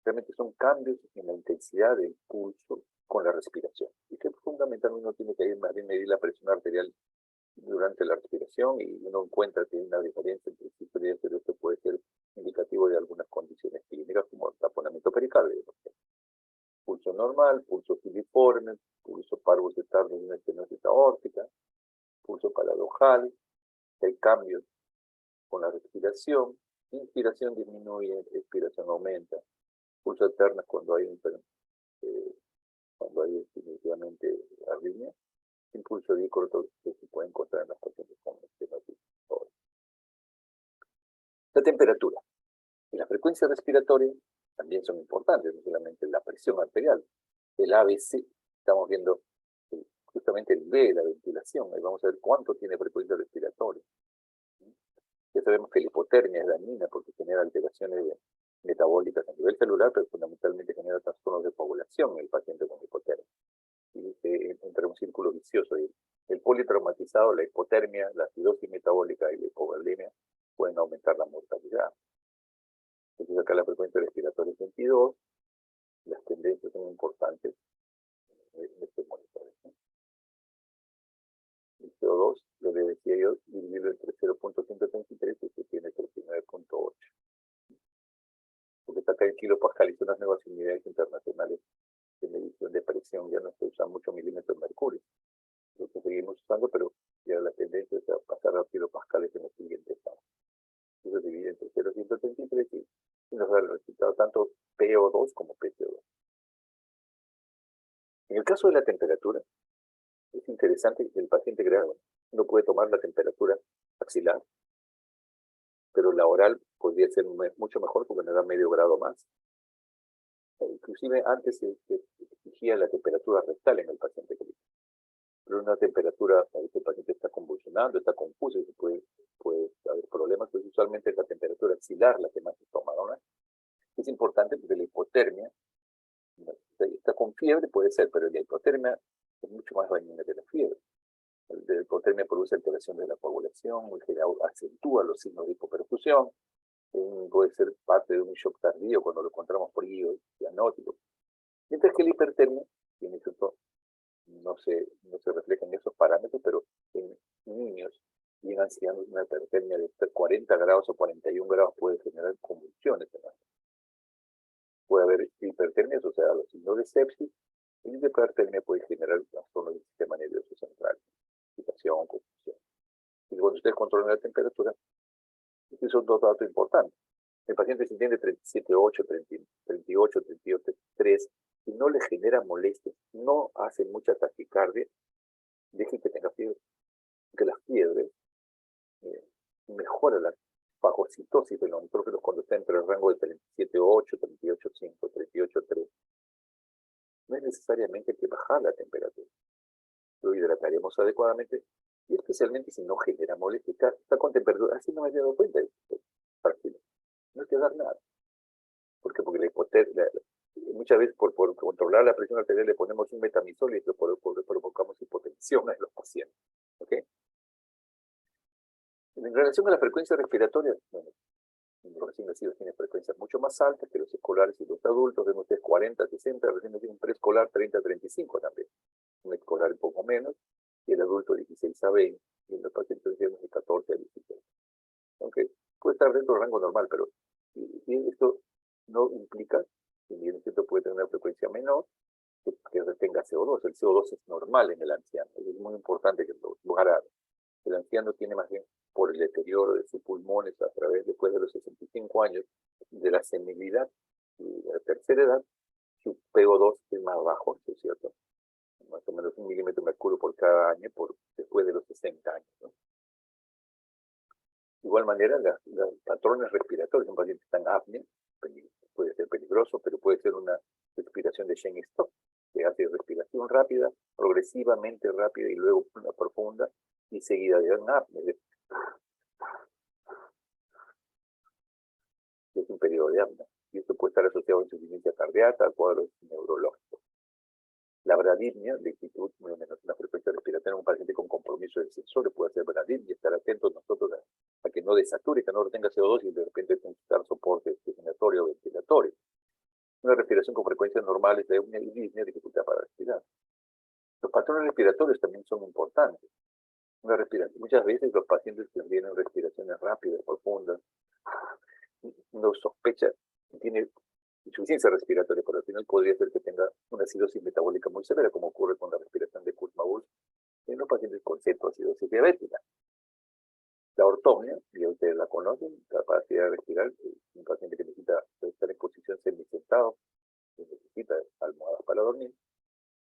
realmente son cambios en la intensidad del pulso con la respiración. Y que fundamentalmente uno tiene que ir más bien medir la presión arterial durante la respiración y uno encuentra que hay una diferencia entre sístole y diástole. Esto puede ser indicativo de algunas condiciones clínicas como el taponamiento pericárdico. Pulso normal, pulso filiforme, pulso parvus de tardo de una estenosis aórtica, pulso paradojal, hay cambios con la respiración, inspiración disminuye, expiración aumenta, pulso alterna cuando hay definitivamente arritmia, impulso dícorto que se puede encontrar en las pacientes con estenosis aórtica. La temperatura. Y la frecuencia respiratoria también son importantes, no solamente la presión arterial. El ABC, estamos viendo justamente el B, la ventilación, ahí vamos a ver cuánto tiene frecuencia respiratoria. Ya sabemos que la hipotermia es dañina porque genera alteraciones metabólicas a nivel celular, pero fundamentalmente genera trastornos de coagulación en el paciente con hipotermia. Y entra en un círculo vicioso. El politraumatizado, la hipotermia, la acidosis metabólica y la hipovolemia pueden aumentar la mortalidad. Entonces acá la frecuencia respiratoria es 22, las tendencias son importantes en estos monitores, ¿no? El CO2, lo que decía yo, dividirlo entre 0.133 y se tiene 39.8. Porque está acá en kilopascal y son las nuevas unidades internacionales de medición de presión, ya no se usan mucho milímetros de mercurio. Lo que seguimos usando, pero ya la tendencia es a pasar a kilopascales en el siguiente paso. Eso se divide entre 0.133 y nos da el resultado tanto PO2 como PCO2. En el caso de la temperatura, es interesante que el paciente crea, uno puede tomar la temperatura axilar, pero la oral podría ser mucho mejor porque nos da medio grado más. Inclusive antes se exigía la temperatura rectal en el paciente clínico. Pero una temperatura, a veces el paciente está convulsionando, está confuso y puede haber problemas, pues usualmente es la temperatura axilar la que más se toma, ¿no? Es importante porque la hipotermia, está con fiebre puede ser, pero la hipotermia es mucho más dañina que la fiebre. La hipotermia produce alteración de la coagulación, acentúa los signos de hipoperfusión, puede ser parte de un shock tardío cuando lo encontramos por guío cianótico. Mientras que la hipertermia, tiene cierto, no se refleja en esos parámetros, pero en niños y en ancianos una hipertermia de 40 grados o 41 grados puede generar convulsiones en la. Puede haber hipertermia asociada a los signos de sepsis, y la hipertermia puede generar trastornos del sistema nervioso central, agitación, confusión. Y cuando ustedes controlan la temperatura, estos son dos datos importantes. El paciente se entiende 37.8, 38, 38.3 y no le genera molestias, no hace mucha taquicardia, deje que tenga fiebre. Porque la fiebre mejora la fagocitosis de los nitrógenos cuando está entre el rango de 37.8, 38.5, 38.3. No es necesariamente que bajar la temperatura. Lo hidrataremos adecuadamente y especialmente si no genera molestia. Está con temperatura, así no me he dado cuenta. No hay que dar nada. ¿Por qué? Porque la hipotermia, muchas veces por controlar la presión arterial le ponemos un metamizol y esto provocamos hipotensión en los pacientes. ¿Ok? En relación a la frecuencia respiratoria, bueno, los recién nacidos tienen frecuencias mucho más altas que los escolares y los adultos. Vemos ustedes 40, 60, recién nacidos un preescolar 30, 35 también. Un escolar un poco menos y el adulto 16 a 20 y los pacientes enfermos de 14 a 16. Aunque puede estar dentro del rango normal, pero esto no implica, si bien es cierto puede tener una frecuencia menor, que retenga CO2. El CO2 es normal en el anciano. Es muy importante que lo guardar. El anciano tiene más bien por el deterioro de sus pulmones a través, después de los 65 años, de la senilidad y de la tercera edad, su PO2 es más bajo, ¿no es cierto? Más o menos 1 milímetro de mercurio por cada año después de los 60 años, ¿no? De igual manera, los patrones respiratorios, un paciente que está en apnea, puede ser peligroso, pero puede ser una respiración de Cheyne-Stokes, que hace respiración rápida, progresivamente rápida y luego una profunda y seguida de un apnea. Es un periodo de apnea. Y esto puede estar asociado a insuficiencia cardíaca, a cuadros neurológicos. La bradipnia, lentitud, muy o menos una frecuencia respiratoria en un paciente con compromiso del sensor, puede ser bradipnia y estar atentos nosotros a que no desature, que no retenga CO2 y de repente necesitar soporte respiratorio o ventilatorio. Una respiración con frecuencias normales de apnea y disnea, dificultad para respirar. Los patrones respiratorios también son importantes. Una respiración, muchas veces los pacientes que tienen respiraciones rápidas, profundas, uno sospecha que tiene insuficiencia respiratoria, pero al final podría ser que tenga una acidosis metabólica muy severa, como ocurre con la respiración de Kurzbach en los pacientes con cetoacidosis diabética. La ortopnea, ya ustedes la conocen, capacidad de respirar, un paciente que necesita estar en posición semisentado, que necesita almohadas para dormir.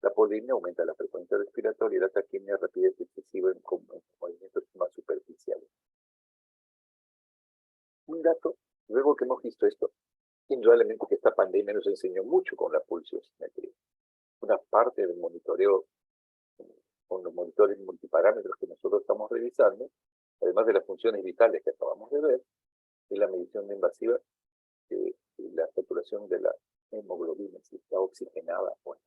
La polipnea aumenta la frecuencia respiratoria y la taquimia rapidez excesiva en movimientos más superficiales. Un dato Luego que hemos visto esto, indudablemente que esta pandemia nos enseñó mucho con la pulsioximetría. Una parte del monitoreo, con los monitores multiparámetros que nosotros estamos revisando, además de las funciones vitales que acabamos de ver, es la medición invasiva de la saturación de la hemoglobina, si está oxigenada. Bueno,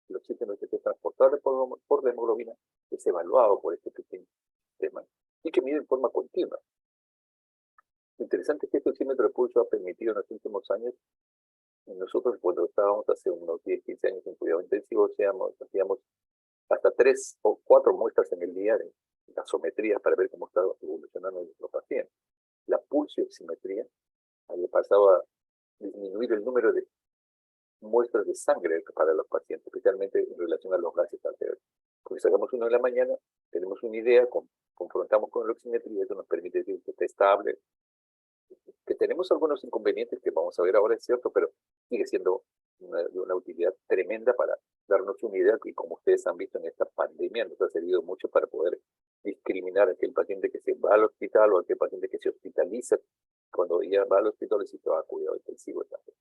el oxígeno que es transportable por la hemoglobina es evaluado por este pequeño sistema y que mide en forma continua. Lo interesante es que este oxímetro de pulso ha permitido en los últimos años, nosotros cuando estábamos hace unos 10, 15 años en cuidado intensivo, hacíamos hasta 3 o 4 muestras en el día de gasometrías para ver cómo estaba evolucionando nuestro paciente. La pulsioximetría había pasado a disminuir el número de muestras de sangre para los pacientes, especialmente en relación a los gases arteriales. Porque sacamos uno en la mañana, tenemos una idea, confrontamos con la oximetría y eso nos permite decir que está estable, que tenemos algunos inconvenientes que vamos a ver ahora, es cierto, pero sigue siendo de una utilidad tremenda para darnos una idea y como ustedes han visto en esta pandemia nos ha servido mucho para poder discriminar a aquel paciente que se va al hospital o a aquel paciente que se hospitaliza cuando ya va al hospital y se va a cuidado intensivo también.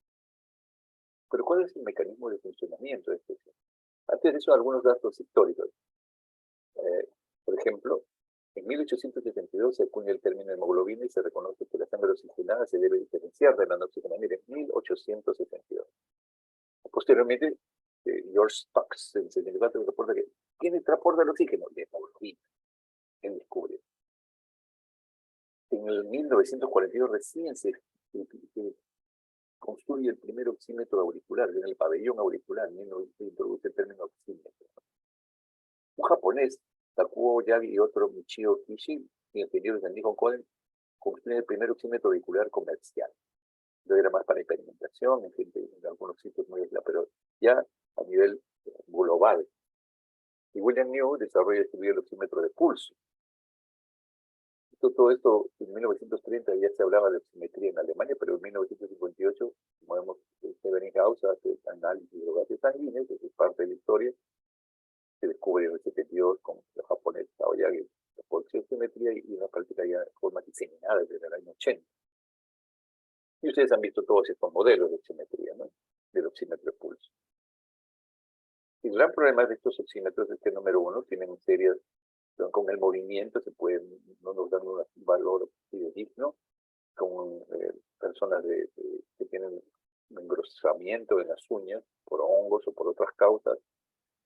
Pero ¿cuál es el mecanismo de funcionamiento de este? Antes de eso, algunos datos históricos. Por ejemplo, en 1872 se acuña el término hemoglobina y se reconoce que la sangre oxigenada se debe diferenciar de la no oxigenada. Miren, 1872. Posteriormente, George Stokes en 74 reporta que ¿quién transporta el oxígeno? La hemoglobina. Él descubre. En el 1942 recién se construye el primer oxímetro auricular, en el pabellón auricular, se introduce el término oxímetro. Un japonés, Takuo Yagi y otro Michio Kishi, ingenieros de Nikon Koden, construyen el primer oxímetro auricular comercial. Lo era más para experimentación, en algunos sitios muy aislados, pero ya a nivel global. Y William New desarrolla y distribuye el oxímetro de pulso. Todo esto en 1930 ya se hablaba de oximetría en Alemania, pero en 1958, como vemos, Ebbinghaus hace análisis de los gases sanguíneos, eso es parte de la historia. Se descubre en el 72 con los japoneses Aoyagi la pulsioximetría y una práctica ya de forma diseminada desde el año 80. Y ustedes han visto todos estos modelos de oximetría, ¿no? Del oxímetro de pulso. Y el gran problema de estos oxímetros es que, número uno, tienen serias, con el movimiento no nos dan un valor fidedigno, con personas que tienen un engrosamiento en las uñas por hongos o por otras causas.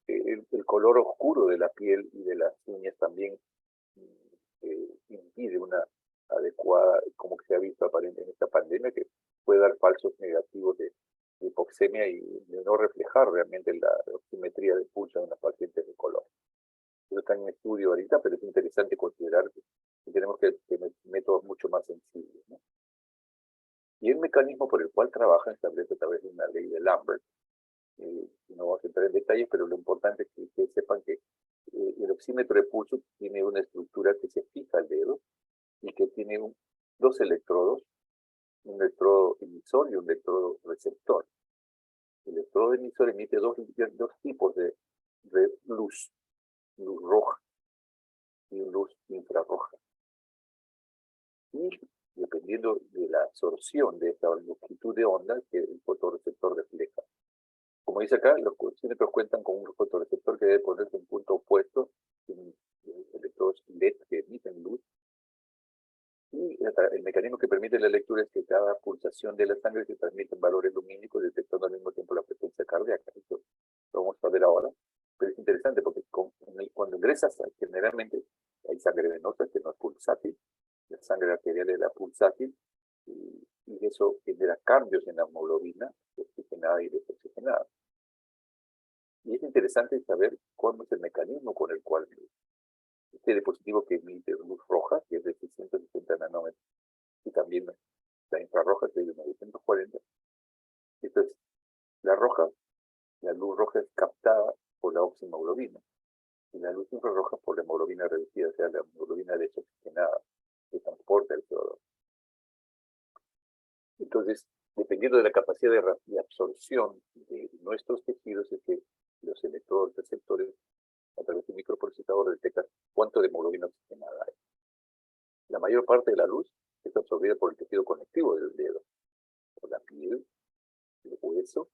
El color oscuro de la piel y de las uñas también impide una adecuada, como que se ha visto aparente en esta pandemia, que puede dar falsos negativos de hipoxemia y de no reflejar realmente la oximetría de pulso en los pacientes de color. Eso está en estudio ahorita, pero es interesante considerar que tenemos que tener métodos mucho más sensibles, ¿no? Y el mecanismo por el cual trabajan establece a través de una ley de Lambert. No vamos a entrar en detalles, pero lo importante es que ustedes sepan que el oxímetro de pulso tiene una estructura que se fija al dedo y que tiene dos electrodos, un electrodo emisor y un electrodo receptor. El electrodo emisor emite dos tipos de luz roja y luz infrarroja. Y dependiendo de la absorción de esta longitud de onda que el fotorreceptor refleja. Como dice acá, los oxímetros cuentan con un fotorreceptor que debe ponerse en punto opuesto, en electrodos LED que emiten luz. Y el mecanismo que permite la lectura es que cada pulsación de la sangre se transmite en valores lumínicos, detectando al mismo tiempo la frecuencia cardíaca. Esto lo vamos a ver ahora. Pero es interesante porque cuando ingresas, generalmente hay sangre venosa que no es pulsátil, la sangre arterial es la pulsátil, y eso genera cambios en la hemoglobina, oxigenada y desoxigenada. Y es interesante saber cuál es el mecanismo con el cual este dispositivo que emite luz roja, que es de 660 nanómetros, y también la infrarroja, que es de 940. Entonces, la luz roja es captada por la oxihemoglobina, y la luz infrarroja por la hemoglobina reducida, o sea, la hemoglobina desoxigenada, que transporta el CO2. Entonces, dependiendo de la capacidad de absorción de nuestros tejidos, es que los electrodos receptores, a través de un microprocesador, detectan cuánto de hemoglobina oxigenada hay. La mayor parte de la luz es absorbida por el tejido conectivo del dedo, por la piel, el hueso,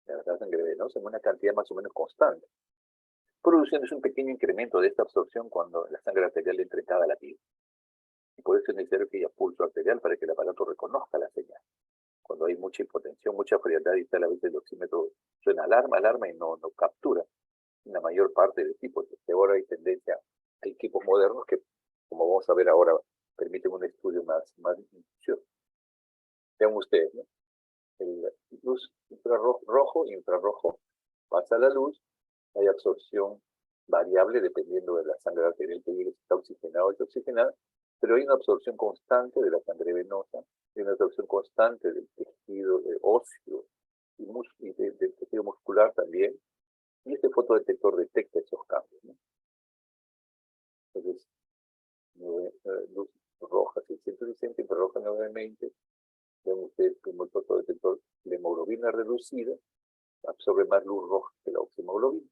la sangre venosa en una cantidad más o menos constante, produciéndose un pequeño incremento de esta absorción cuando la sangre arterial entra en cada latido. Y por eso es necesario que haya pulso arterial para que el aparato reconozca la señal. Cuando hay mucha hipotensión, mucha frialdad y tal, a veces el oxímetro suena alarma y no captura la mayor parte de equipos. Ahora hay tendencia a equipos modernos que, como vamos a ver ahora, permiten un estudio más minucioso. Vean ustedes, ¿no? El luz infrarrojo, pasa la luz, hay absorción variable dependiendo de la sangre arterial que llegue, si está oxigenada o desoxigenada, pero hay una absorción constante de la sangre venosa, hay una absorción constante del tejido óseo y del tejido muscular también, y este fotodetector detecta esos cambios, ¿no? Entonces, luz roja 660, infrarroja 920, ven ustedes como el fotodetector, la hemoglobina reducida absorbe más luz roja que la oxihemoglobina.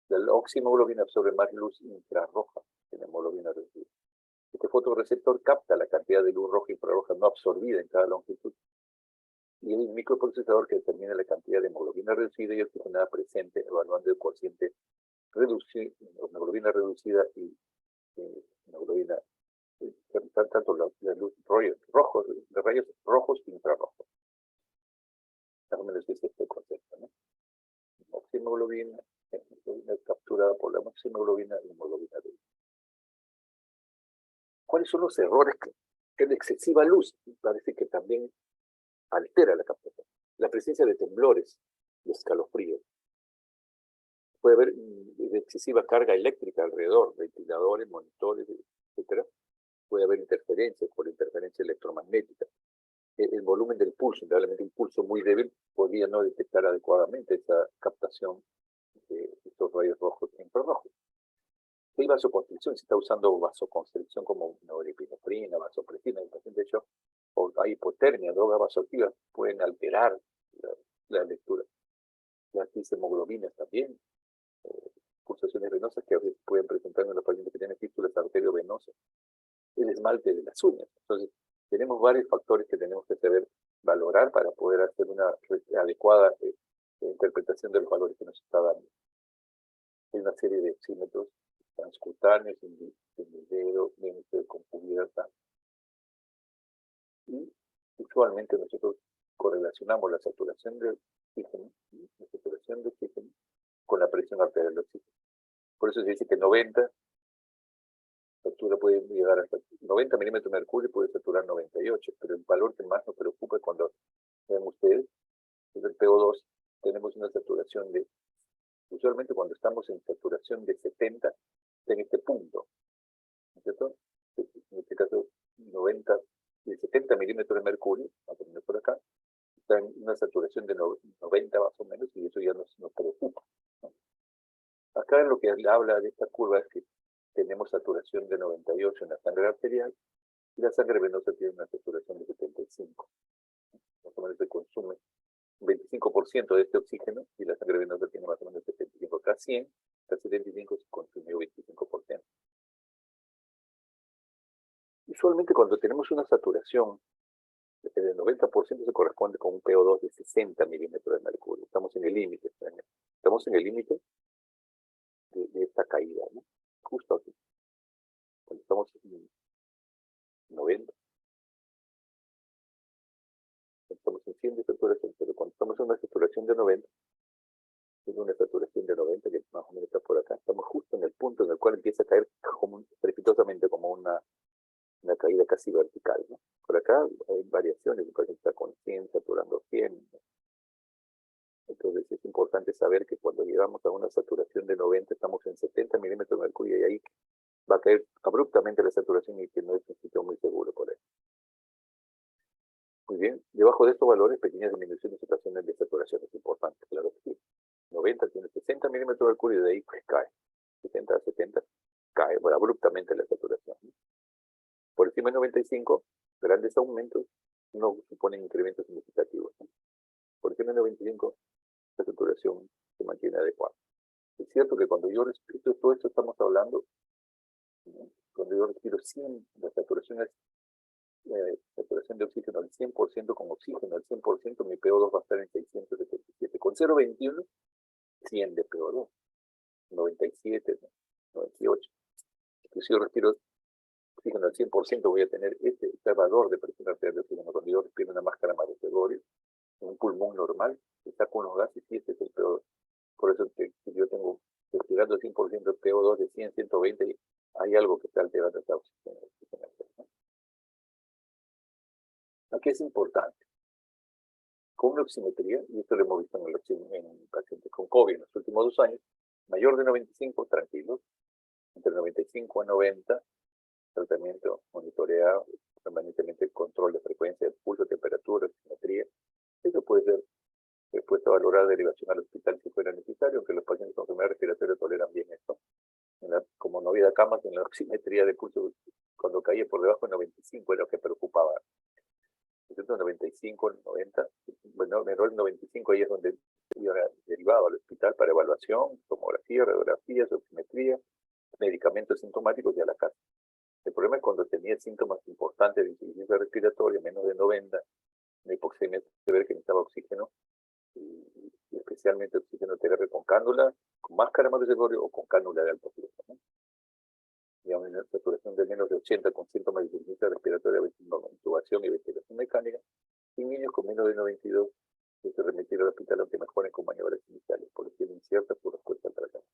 La oxihemoglobina absorbe más luz infrarroja que la hemoglobina reducida. Este fotorreceptor capta la cantidad de luz roja e infrarroja no absorbida en cada longitud. Y el microprocesador que determina la cantidad de hemoglobina reducida y oxigenada presente, evaluando el cociente hemoglobina reducida y hemoglobina, tanto la luz de rayos rojos e infrarrojos. Más o menos es este concepto, ¿no? Oxihemoglobina capturada por la oxihemoglobina y hemoglobina reducida. ¿Cuáles son los errores que la excesiva luz parece que también altera la captación? La presencia de temblores, de escalofríos. Puede haber excesiva carga eléctrica alrededor, ventiladores, monitores, etc. Puede haber interferencias por interferencia electromagnética. El volumen del pulso, indudablemente un pulso muy débil, podría no detectar adecuadamente esa captación de estos rayos rojos e infrarrojos. Hay vasoconstricción, se está usando vasoconstricción como norepinefrina, vasopresina, de hecho, o hay hipotermia, drogas vasoactivas pueden alterar la lectura. Las hemoglobinas también, pulsaciones venosas que a veces pueden presentar en los pacientes que tienen fístulas arteriovenosas, el esmalte de las uñas. Entonces, tenemos varios factores que tenemos que saber valorar para poder hacer una adecuada interpretación de los valores que nos está dando. Hay una serie de oxímetros transcutáneos en el dedo, con cubierta. Y usualmente nosotros correlacionamos la saturación de oxígeno, con la presión arterial de oxígeno. Por eso se dice que 90 puede llegar hasta 90 milímetros de mercurio, puede saturar 98, pero el valor que más nos preocupa es cuando, vean ustedes, es el PO2, tenemos una saturación de, usualmente cuando estamos en saturación de 70, en este punto, ¿no es cierto? En este caso, 90, de 70 milímetros de mercurio, más o menos por acá, está en una saturación de 90 más o menos, y eso ya nos preocupa, ¿no? Acá lo que habla de esta curva es que tenemos saturación de 98 en la sangre arterial y la sangre venosa tiene una saturación de 75. Más o menos se consume un 25% de este oxígeno y la sangre venosa tiene más o menos 75. Acá 100, acá 75 se consumió 25%. Usualmente cuando tenemos una saturación del 90% se corresponde con un PO2 de 60 milímetros de mercurio. Estamos en el límite, estamos en el límite de esta caída, ¿no? Justo aquí. Cuando estamos en 90, estamos en 100 de saturación, pero cuando estamos en una saturación de 90, en una saturación de 90, que más o menos está por acá, estamos justo en el punto en el cual empieza a caer estrepitosamente como una caída casi vertical, ¿no? Por acá hay variaciones, el paciente está con 100, saturando 100. Entonces es importante saber que cuando llegamos a una saturación de 90, estamos en 70 milímetros de mercurio y ahí va a caer abruptamente la saturación y que no es un sitio muy seguro por ahí. Muy bien, debajo de estos valores, pequeñas disminuciones y ocasiones de saturación es importante, claro que sí. 90 tiene 60 milímetros de mercurio y de ahí pues, cae. 70 a 70 cae abruptamente la saturación. Por encima de 95, grandes aumentos no suponen incrementos significativos, ¿no? Por encima de 95, la saturación se mantiene adecuada. Es cierto que cuando yo respiro, todo esto estamos hablando, ¿no? Cuando yo respiro 100, la saturación es saturación de oxígeno al 100% con oxígeno al 100%, mi PO2 va a estar en 677. Con 0,21, 100 de PO2, 97, 98. Si yo respiro oxígeno al 100%, voy a tener este valor de presión arterial de oxígeno. Cuando yo respiro una máscara Marusedorio, en un pulmón normal, se saca unos gases y este es el PO2. Por eso que si yo tengo respirando al 100% PO2 de 100, 120, hay algo que está alterando esta oxigenación, ¿no? Aquí es importante, con una oximetría, y esto lo hemos visto en pacientes con COVID en los últimos 2 años, mayor de 95, tranquilos, entre 95 a 90, tratamiento monitoreado, permanentemente control de frecuencia de pulso, temperatura, oximetría. Eso puede ser respuesta valorada de derivación al hospital si fuera necesario, aunque los pacientes con enfermedad respiratoria toleran bien esto. Como no había camas, en la oximetría de pulso, cuando caía por debajo de 95 era lo que preocupaba. Entonces, 95, 90, bueno, menor de 95, ahí es donde iba derivado al hospital para evaluación, tomografía, radiografías, oximetría, medicamentos sintomáticos y a la casa. El problema es cuando tenía síntomas importantes de insuficiencia respiratoria, menos de 90, una hipoxemia severa que necesitaba oxígeno, y especialmente oxígeno terrestre con cánula, con máscara Marusedorio o con cánula de alto flujo, ¿no? Digamos, una saturación de menos de 80 con síntomas de insuficiencia respiratoria, intubación y ventilación mecánica, y niños con menos de 92 que se remitieron al hospital aunque mejoren con maniobras iniciales, porque tienen incierta su respuesta al tratamiento.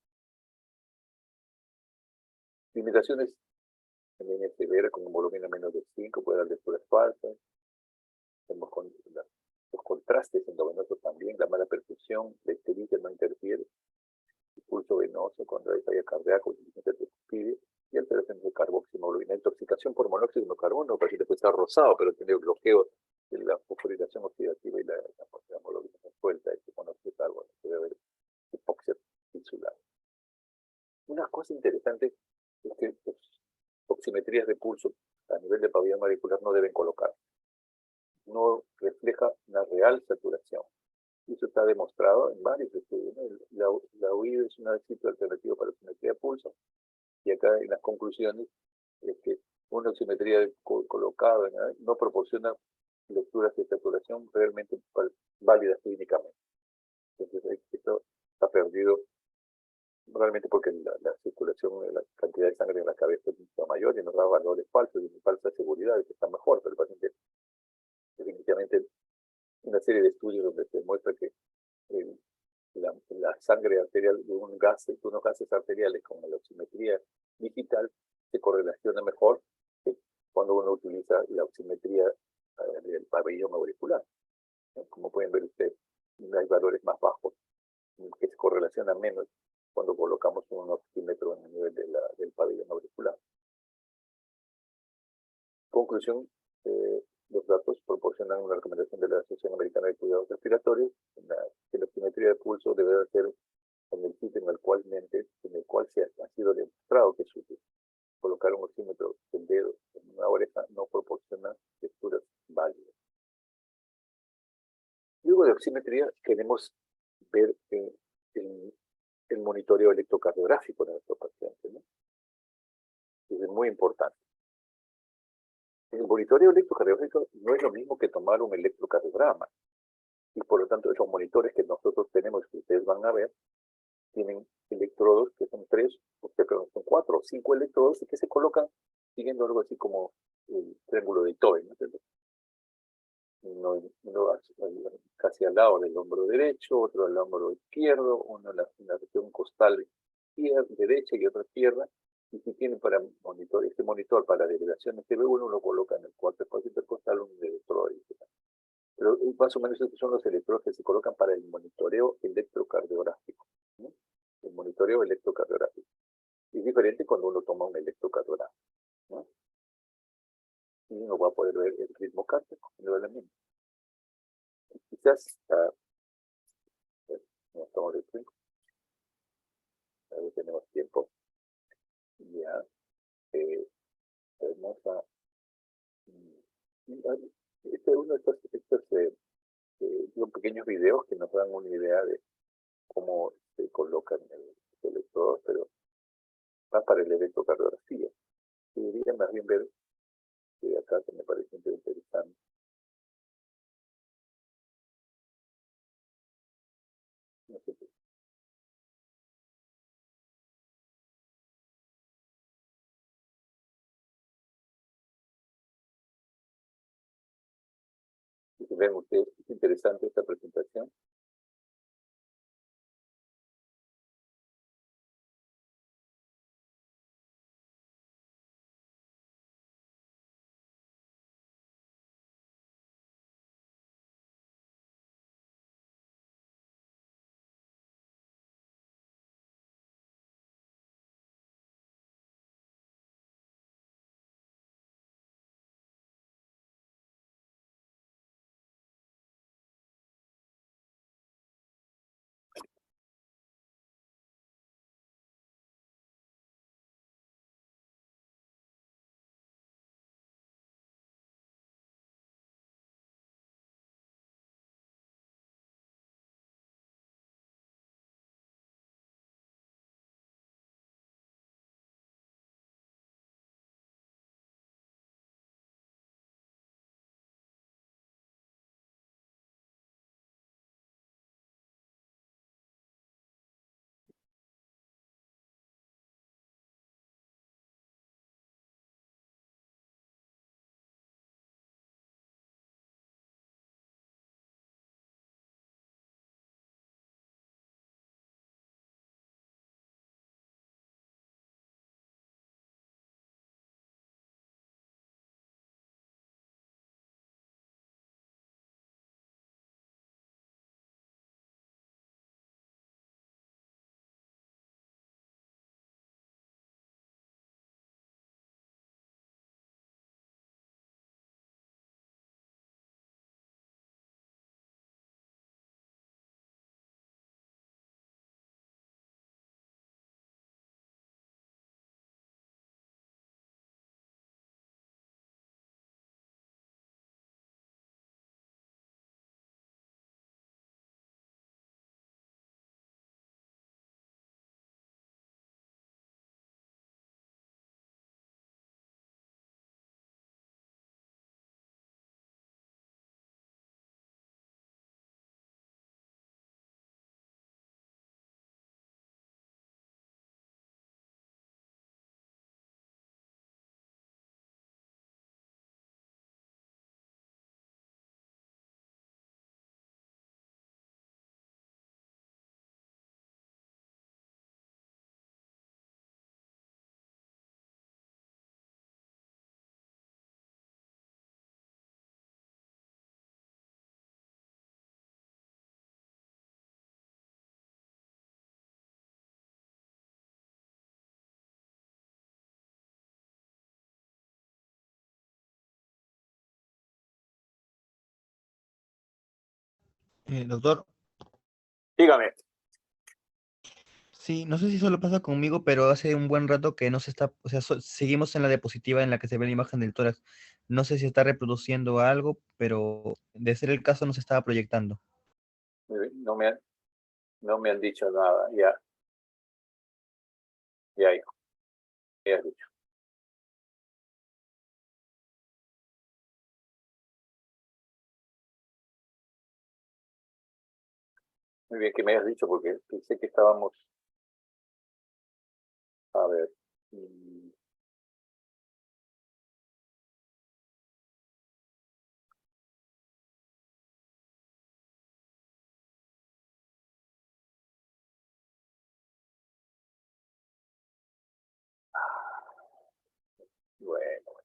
Limitaciones en línea severa con hemoglobina menos de 5, puede dar lecturas falsas. Tenemos los contrastes endovenosos también, la mala perfusión, la ictericia no interfiere, el pulso venoso cuando hay falla cardíaca, insuficiencia tricuspide, y alteraciones de carboximoglobina, intoxicación por monóxido de carbono, el paciente puede estar rosado, pero tiene bloqueo de la fosforilación oxidativa y la hemoglobina suelta, este monóxido de carbono, puede haber hipoxia tisular. Una cosa interesante es que las oximetrías de pulso a nivel de pabellón auricular no deben colocar. No refleja una real saturación. Eso está demostrado en varios estudios, ¿no? La UID es un sitio alternativo para oximetría de pulso, y acá en las conclusiones es que una oximetría colocada no proporciona lecturas de saturación realmente válidas clínicamente. Entonces esto está perdido realmente porque la circulación, la cantidad de sangre en la cabeza es mucho mayor y nos da valores falsos y falsa seguridad de que está mejor, pero el paciente definitivamente una serie de estudios donde se muestra que la sangre arterial de unos gases arteriales con la oximetría digital se correlaciona mejor que cuando uno utiliza la oximetría del pabellón auricular. Como pueden ver ustedes, hay valores más bajos que se correlacionan menos cuando colocamos un oxímetro en el nivel del pabellón auricular. Conclusión, los datos proporcionan una recomendación de la Asociación Americana de Cuidados Respiratorios, que la oximetría de pulso debe ser en el sitio en el cual se ha sido demostrado que es útil. Colocar un oxímetro del dedo en una oreja no proporciona lecturas válidas. Luego de oximetría queremos ver el monitoreo electrocardiográfico de nuestro paciente, ¿no? Es muy importante. El monitoreo electrocardiográfico no es lo mismo que tomar un electrocardiograma, y por lo tanto esos monitores que nosotros tenemos, que ustedes van a ver, tienen electrodos que son 3, son 4 o 5 electrodos y que se colocan siguiendo algo así como el triángulo de Itoe, ¿no? Uno casi al lado del hombro derecho, otro al hombro izquierdo, uno en la región costal derecha y otra izquierda. Y si tienen este monitor para derivación SB1, uno lo coloca en el cuarto espacio intercostal, un electrodo adicional. Pero más o menos estos son los electrodos que se colocan para el monitoreo electrocardiográfico, ¿no? El monitoreo electrocardiográfico. Es diferente cuando uno toma un electrocardiograma, ¿no? Y uno va a poder ver el ritmo cardíaco, indudablemente. Quizás, no estamos de tiempo, tenemos tiempo, ya, vamos a, este es uno de estos son pequeños videos que nos dan una idea de cómo se colocan el electrodo, pero va para el electrocardiografía. Y debería más bien ver de acá, que me parece interesante. Vean ustedes, es interesante esta presentación. Doctor, Dígame. sí, no sé si solo pasa conmigo, pero hace un buen rato que no se está, o sea, seguimos en la diapositiva en la que se ve la imagen del tórax. No sé si está reproduciendo algo, pero de ser el caso no se estaba proyectando. No me han dicho nada. Ya, hijo. Ya has dicho. Muy bien que me hayas dicho porque pensé que estábamos. A ver. Bueno.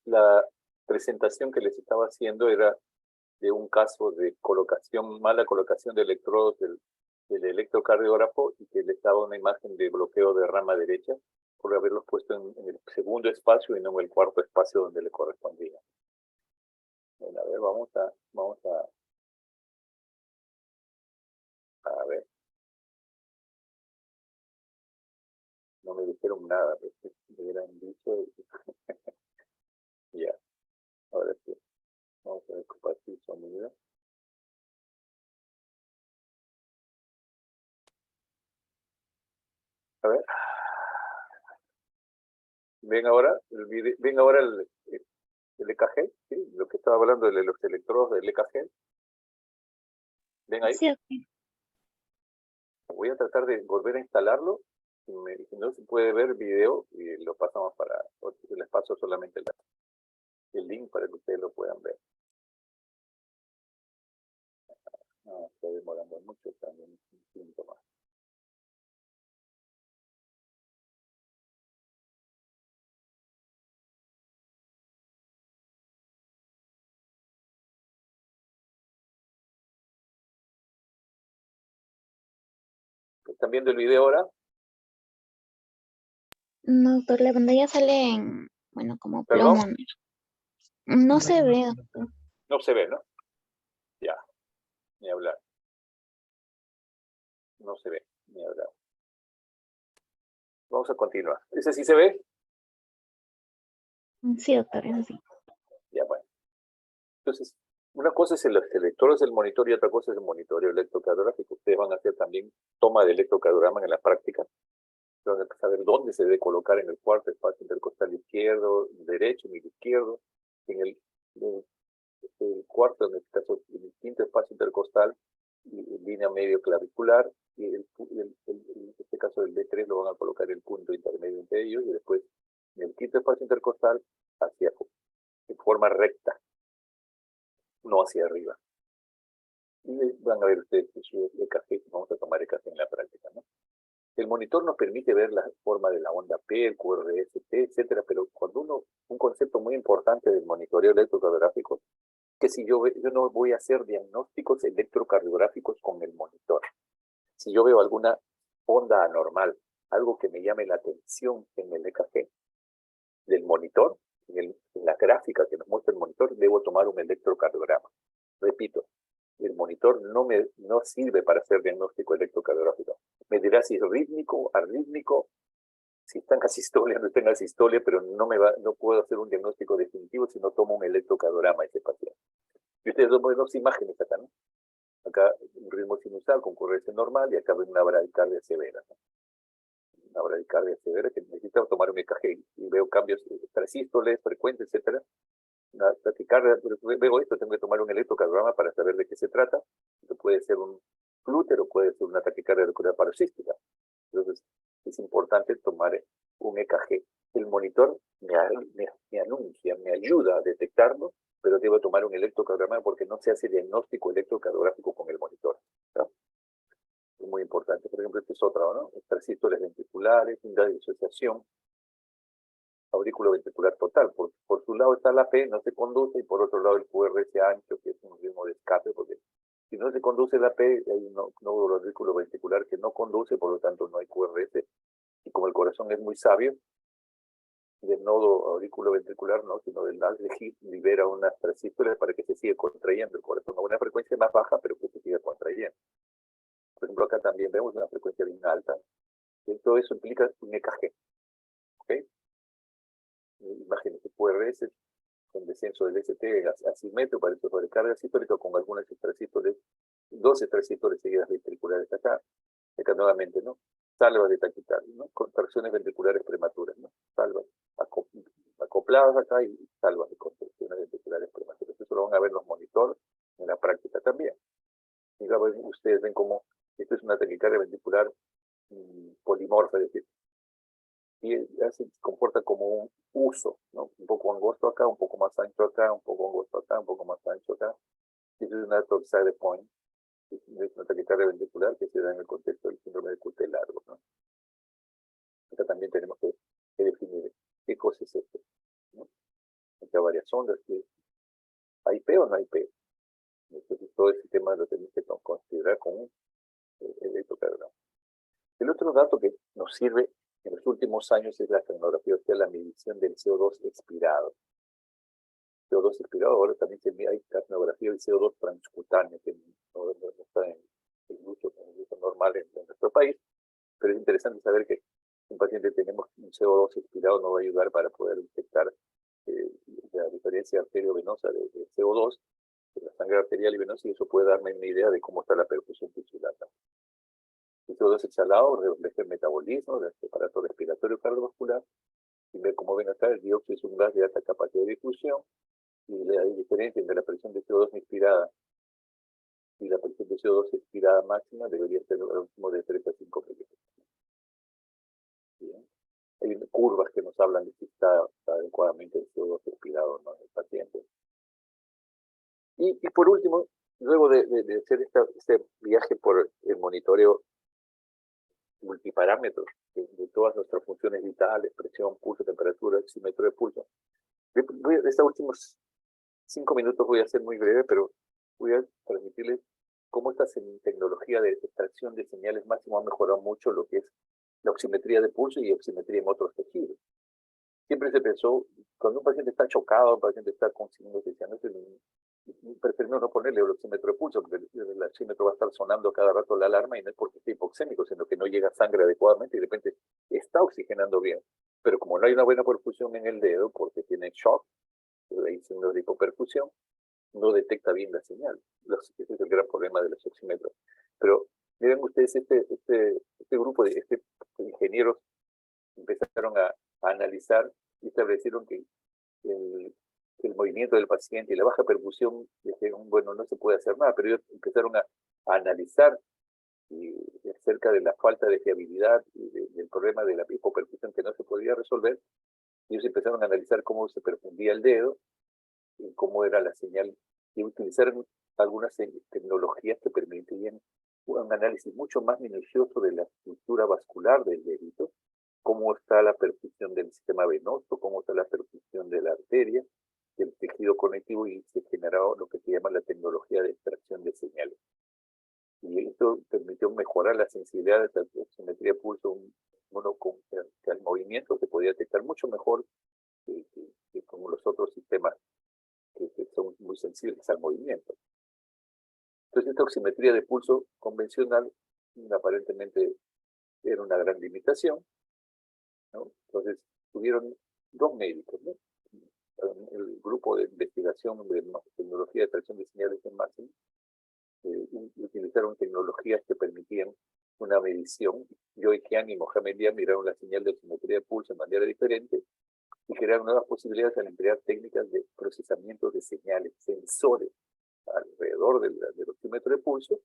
La presentación que les estaba haciendo era de un caso de mala colocación de electrodos del electrocardiógrafo y que les daba una imagen de bloqueo de rama derecha por haberlos puesto en el segundo espacio y no en el cuarto espacio donde le correspondía. Bueno, a ver, a ver, no me dijeron nada, me hubieran dicho, ya, ahora sí, vamos a ver compartir sonido. A ver, ven ahora el EKG, ¿sí? Lo que estaba hablando de los electrodos del EKG. ¿Ven ahí? Sí, ok. Voy a tratar de volver a instalarlo Si no se puede ver video, y lo pasamos para, les paso solamente el link para que ustedes lo puedan ver. No, está demorando mucho también, un síntoma. ¿Están viendo el video ahora? No, doctor, la pantalla sale en, bueno, como ¿Perdón? plomo. No se ve, doctor. No se ve, ¿no? Ya, ni hablar. No se ve, ni hablar. Vamos a continuar. ¿Ese sí se ve? Sí, doctor, es así. Ya, bueno. Entonces, una cosa es los electrodos del monitor y otra cosa es el monitoreo electrocardiográfico. Ustedes van a hacer también toma de electrocardiograma en la práctica. Van a saber dónde se debe colocar en el cuarto espacio intercostal izquierdo, derecho, ni izquierdo, en el cuarto, en este caso, en el quinto espacio intercostal, y línea medio clavicular, y en este caso del D3 lo van a colocar el punto intermedio entre ellos, y después en el quinto espacio intercostal hacia en forma recta, no hacia arriba. Y van a ver ustedes su EKG, vamos a tomar EKG en la práctica, ¿no? El monitor nos permite ver la forma de la onda P, el QRS, T, etcétera, pero cuando un concepto muy importante del monitoreo electrocardiográfico, que si yo no voy a hacer diagnósticos electrocardiográficos con el monitor. Si yo veo alguna onda anormal, algo que me llame la atención en el EKG del monitor, en la gráfica que nos muestra el monitor, debo tomar un electrocardiograma. Repito, el monitor no sirve para hacer diagnóstico electrocardiográfico. Me dirá si es rítmico, arrítmico, si está en asistolia, no está en asistolia, pero no puedo hacer un diagnóstico definitivo si no tomo un electrocardiograma a ese paciente. Y ustedes ven dos imágenes acá, ¿no? Acá un ritmo sinusal con corriente normal y acá ven una bradicardia severa, ¿no? Una bradicardia severa que necesita tomar un EKG y veo cambios trasístoles, frecuentes, etcétera. Una taquicardia, veo esto, tengo que tomar un electrocardiograma para saber de qué se trata. Esto puede ser un flúter o puede ser una taquicardia auricular paroxística. Entonces, es importante tomar un EKG. El monitor me anuncia, me ayuda a detectarlo, pero debo tomar un electrocardiograma porque no se hace diagnóstico electrocardiográfico con el monitor, ¿no? Es muy importante. Por ejemplo, este es otro, ¿no? Trasístoles ventriculares, unidad de disociación, aurículo ventricular total. Por su lado está la P, no se conduce, y por otro lado el QRS ancho, que es un ritmo de escape, porque si no se conduce la P, hay un nódulo auriculo ventricular que no conduce, por lo tanto no hay QRS. Y como el corazón es muy sabio, del nodo auriculo ventricular, no, sino del Nasdaq, libera unas trasístoles para que se siga contrayendo el corazón a una frecuencia más baja, pero que se siga contrayendo. Por ejemplo, acá también vemos una frecuencia bien alta. Y todo eso implica un EKG. ¿Ok? Imágenes de QRS con descenso del ST asimétrico para el de carga sistólica con algunas trasístoles, 12 trasístoles seguidas ventriculares acá. Acá nuevamente, ¿no? Salvas de taquicardia, ¿no? Contracciones ventriculares prematuras, ¿no? Salvas acopladas acá y salvas de contracciones ventriculares prematuras. Eso lo van a ver los monitores en la práctica también. Y ustedes ven cómo esto es una taquicardia ventricular polimorfa, es decir, y se comporta como un uso, ¿no? Un poco angosto acá, un poco más ancho acá, un poco angosto acá, un poco más ancho acá. Esa es una torsade point, es una taquicardia ventricular que se da en el contexto del síndrome de Cutel largo, ¿no? Acá también tenemos que definir qué cosa es esto, ¿no? Hay varias ondas, ¿hay P o no hay P? Entonces todo ese tema lo tenemos que considerar con un electrocardiograma. El otro dato que nos sirve en los últimos años es la capnografía, o sea, la medición del CO2 expirado. CO2 expirado, ahora también hay capnografía del CO2 transcutáneo, que no está en uso normal en nuestro país, pero es interesante saber que un paciente tenemos un CO2 expirado nos va a ayudar para poder detectar la diferencia arteriovenosa de CO2, de la sangre arterial y venosa, y eso puede darme una idea de cómo está la perfusión tisular. El CO2 exhalado refleja el metabolismo del aparato respiratorio cardiovascular, y como ven acá, el dióxido es un gas de alta capacidad de difusión, y la diferencia entre la presión de CO2 inspirada y la presión de CO2 expirada máxima debería ser lo mismo de 3 a 5 milímetros. hablan de si está adecuadamente el CO2 expirado, ¿no?, en el paciente. Y por último, luego de hacer este viaje por el monitoreo multiparámetros de todas nuestras funciones vitales, presión, pulso, temperatura, oxímetro de pulso, estos últimos 5 minutos voy a ser muy breve, pero voy a transmitirles cómo esta tecnología de extracción de señales máximo ha mejorado mucho lo que es la oximetría de pulso y oximetría en otros tejidos. Siempre se pensó, cuando un paciente está chocado, un paciente está con signos de cianosis, preferimos no ponerle el oxímetro de pulso, porque el oxímetro va a estar sonando cada rato la alarma, y no es porque esté hipoxémico, sino que no llega sangre adecuadamente y de repente está oxigenando bien. Pero como no hay una buena perfusión en el dedo, porque tiene shock, hay signos de hipoperfusión, no detecta bien la señal. Ese es el gran problema de los oxímetros. Pero miren ustedes, este grupo de ingenieros empezaron a analizar y establecieron que el movimiento del paciente y la baja perfusión, dijeron, bueno, no se puede hacer nada, pero ellos empezaron a analizar acerca de la falta de fiabilidad y del problema de la hipoperfusión que no se podía resolver. Ellos empezaron a analizar cómo se perfundía el dedo y cómo era la señal, y utilizaron algunas tecnologías que permitían un análisis mucho más minucioso de la estructura vascular del dedito, cómo está la perfusión del sistema venoso, cómo está la perfusión de la arteria, del tejido conectivo, y se generó lo que se llama la tecnología de extracción de señales. Y esto permitió mejorar la sensibilidad de la oximetría de pulso, que al movimiento se podía detectar mucho mejor que como los otros sistemas que son muy sensibles al movimiento. Entonces, esta oximetría de pulso convencional aparentemente era una gran limitación, ¿no? Entonces, tuvieron 2 médicos, ¿no?, el grupo de investigación de tecnología de extracción de señales en máximo, utilizaron tecnologías que permitían una medición. Joy Kian y Mohamed Dia miraron la señal de oximetría de pulso de manera diferente y crearon nuevas posibilidades al emplear técnicas de procesamiento de señales, sensores alrededor del oxímetro de pulso,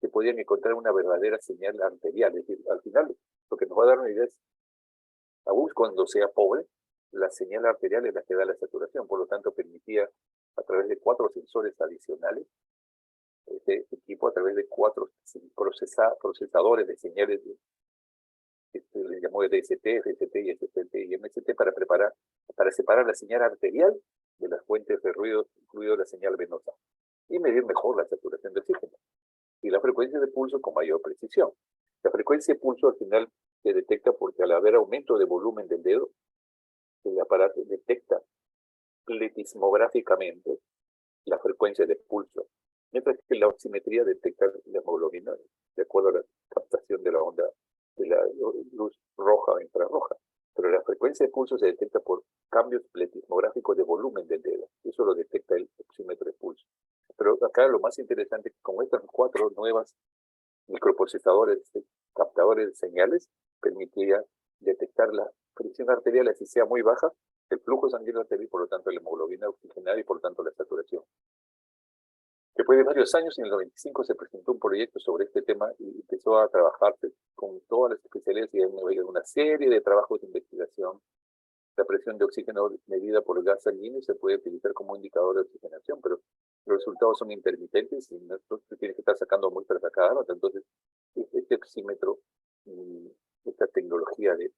que podían encontrar una verdadera señal arterial. Es decir, al final, lo que nos va a dar una idea es, aún cuando sea pobre, la señal arterial es la que da la saturación. Por lo tanto, permitía, a través de 4 sensores adicionales, este equipo, a través de 4 procesadores de señales, le llamó DST, FST y SST y MST, para separar la señal arterial de las fuentes de ruido, incluido la señal venosa, y medir mejor la saturación de oxígeno y la frecuencia de pulso con mayor precisión. La frecuencia de pulso al final se detecta porque, al haber aumento de volumen del dedo, el aparato detecta pletismográficamente la frecuencia de pulso, mientras que la oximetría detecta la hemoglobina de acuerdo a la captación de la onda de la luz roja o infrarroja. Pero la frecuencia de pulso se detecta por cambios pletismográficos de volumen del dedo. Eso lo detecta el oxímetro de pulso. Pero acá lo más interesante es que con estas 4 nuevas microprocesadores, captadores de señales, permitía detectar la presión arterial, así sea muy baja, el flujo sanguíneo arterial y por lo tanto la hemoglobina oxigenada y por lo tanto la saturación. Después de varios años, en el 95 se presentó un proyecto sobre este tema y empezó a trabajarse con todas las especialidades y hay una serie de trabajos de investigación. La presión de oxígeno medida por el gas sanguíneo se puede utilizar como indicador de oxigenación, pero los resultados son intermitentes y no tienes que estar sacando muestras a cada rato. Entonces, este oxímetro, esta tecnología de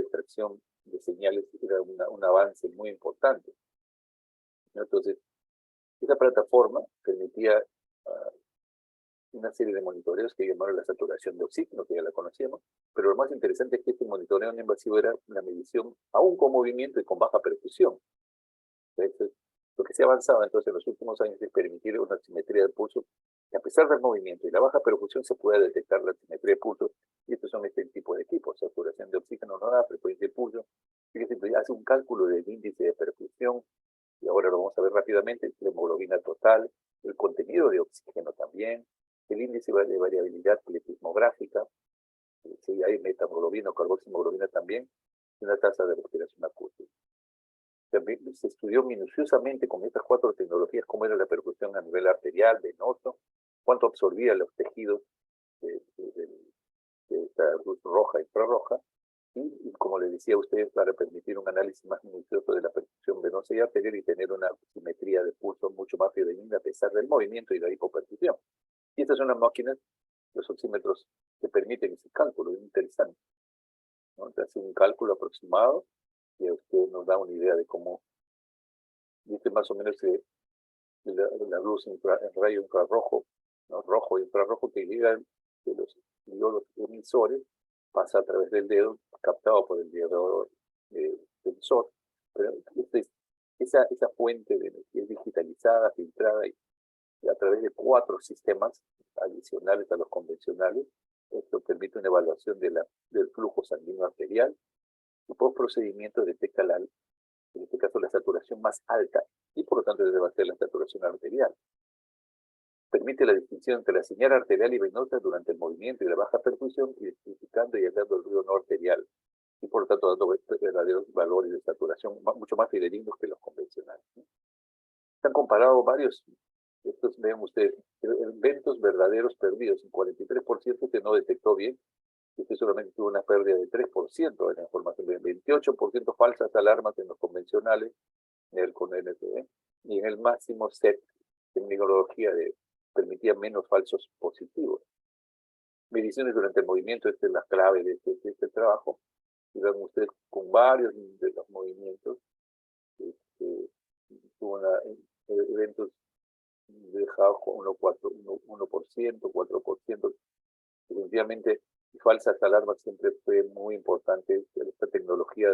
extracción de señales era un avance muy importante, ¿no? Entonces, esta plataforma permitía una serie de monitoreos que llamaron la saturación de oxígeno, que ya la conocíamos, pero lo más interesante es que este monitoreo no invasivo era una medición aún con movimiento y con baja perfusión. Entonces, lo que se ha avanzado entonces en los últimos años es permitir una oximetría de pulso que, a pesar del movimiento y la baja perfusión, se pueda detectar la oximetría de pulso, y estos son este tipo de equipos: saturación de oxígeno no da, frecuencia de pulso, y que hace un cálculo del índice de perfusión, y ahora lo vamos a ver rápidamente, la hemoglobina total, el contenido de oxígeno también, el índice de variabilidad pletismográfica, si hay metahemoglobina o carboxhemoglobina también, y una tasa de respiración acústica. También se estudió minuciosamente con estas 4 tecnologías cómo era la perfusión a nivel arterial, venoso, cuánto absorbía los tejidos de esta luz roja e infrarroja, y como les decía a ustedes, para permitir un análisis más minucioso de la perfusión venosa y arterial y tener una simetría de pulso mucho más fidedigna a pesar del movimiento y la hipoperfusión. Y estas son las máquinas, los oxímetros, que permiten ese cálculo, es interesante, ¿no? Se hace un cálculo aproximado y a usted nos da una idea de cómo, dice más o menos la luz en rayo infrarrojo, ¿no? Rojo e infrarrojo que llega de los diodos emisores, pasa a través del dedo, captado por el diodo sensor, pero esa fuente de energía digitalizada, filtrada y a través de 4 sistemas adicionales a los convencionales. Esto permite una evaluación del flujo sanguíneo arterial y por procedimiento detecta en este caso la saturación más alta y por lo tanto debe ser la saturación arterial. Permite la distinción entre la señal arterial y venosa durante el movimiento y la baja perfusión, identificando y aislando el ruido no arterial y por lo tanto dando verdaderos valores de saturación mucho más fidedignos que los convencionales, ¿no? Se han comparado varios, estos vean ustedes, eventos verdaderos perdidos. En 43% que no detectó bien, este solamente tuvo una pérdida de 3% de la información, de 28% falsas alarmas en los convencionales, con NTE, y en el máximo set, tecnología permitía menos falsos positivos. Mediciones durante el movimiento, esta es la clave de este trabajo, y ven ustedes con varios de los movimientos, tuvo eventos dejados con 1%, 4%. Definitivamente, falsas alarmas siempre fue muy importante esta tecnología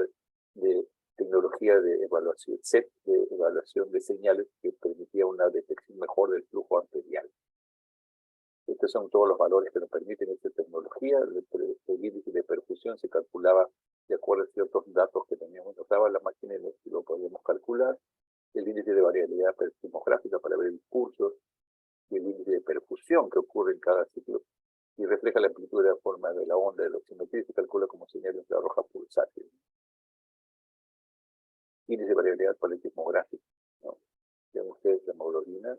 de evaluación, set de evaluación de señales que permitía una detección mejor del flujo arterial. Estos son todos los valores que nos permiten esta tecnología. El índice de perfusión se calculaba de acuerdo a ciertos datos que teníamos. Nos daba la máquina y lo podíamos calcular. El índice de variabilidad perfumográfica para ver el curso, y el índice de perfusión que ocurre en cada ciclo, y refleja la amplitud de la forma de la onda de la oximetría y se calcula como señal infrarroja pulsátil. Índice de variabilidad polifumográfica, ¿no? Vean ustedes la hemoglobina,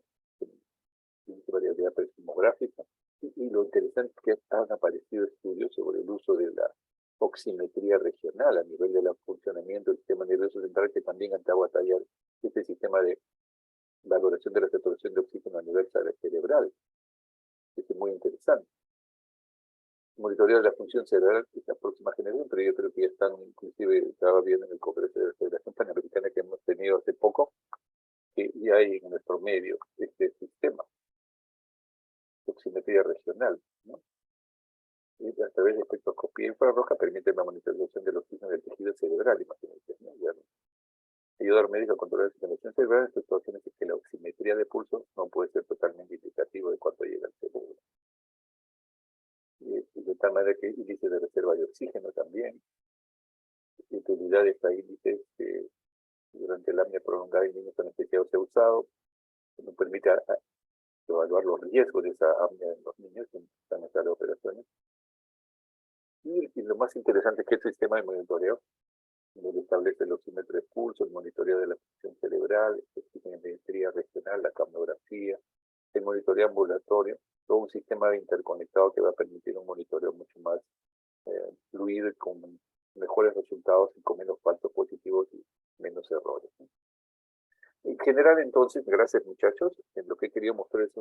índice de variabilidad perfumográfica, y lo interesante es que han aparecido estudios sobre el uso de la oximetría regional a nivel del funcionamiento del sistema nervioso central, que también han estado batallando este sistema de valoración de la saturación de oxígeno a nivel cerebral. Esto es muy interesante. Monitorear la función cerebral es la próxima generación, pero yo creo que ya están, inclusive estaba viendo en el Congreso de la Federación Panamericana que hemos tenido hace poco, que ya hay en nuestro medio este sistema de oximetría regional, ¿no? Y a través de espectroscopía infrarroja permite la monitorización del oxígeno del tejido cerebral, imagínense, ¿no? Ayuda al médico a controlar la circulación cerebral en situaciones en que la oximetría de pulso no puede ser totalmente indicativo de cuánto llega al cerebro. Y de tal manera que índice de reserva de oxígeno también. La utilidad de este índice que durante la apnea prolongada en niños anestesiados se ha usado, que nos permite evaluar los riesgos de esa apnea en los niños en esta sala de operaciones. Y lo más interesante es que este sistema de monitoreo, donde establece el oxímetro de pulso, el monitoreo de la función cerebral, la oximetría regional, la capnografía, el monitoreo ambulatorio, todo un sistema interconectado que va a permitir un monitoreo mucho más fluido y con mejores resultados y con menos falsos positivos y menos errores, ¿no? En general, entonces, gracias muchachos, lo que he querido mostrar es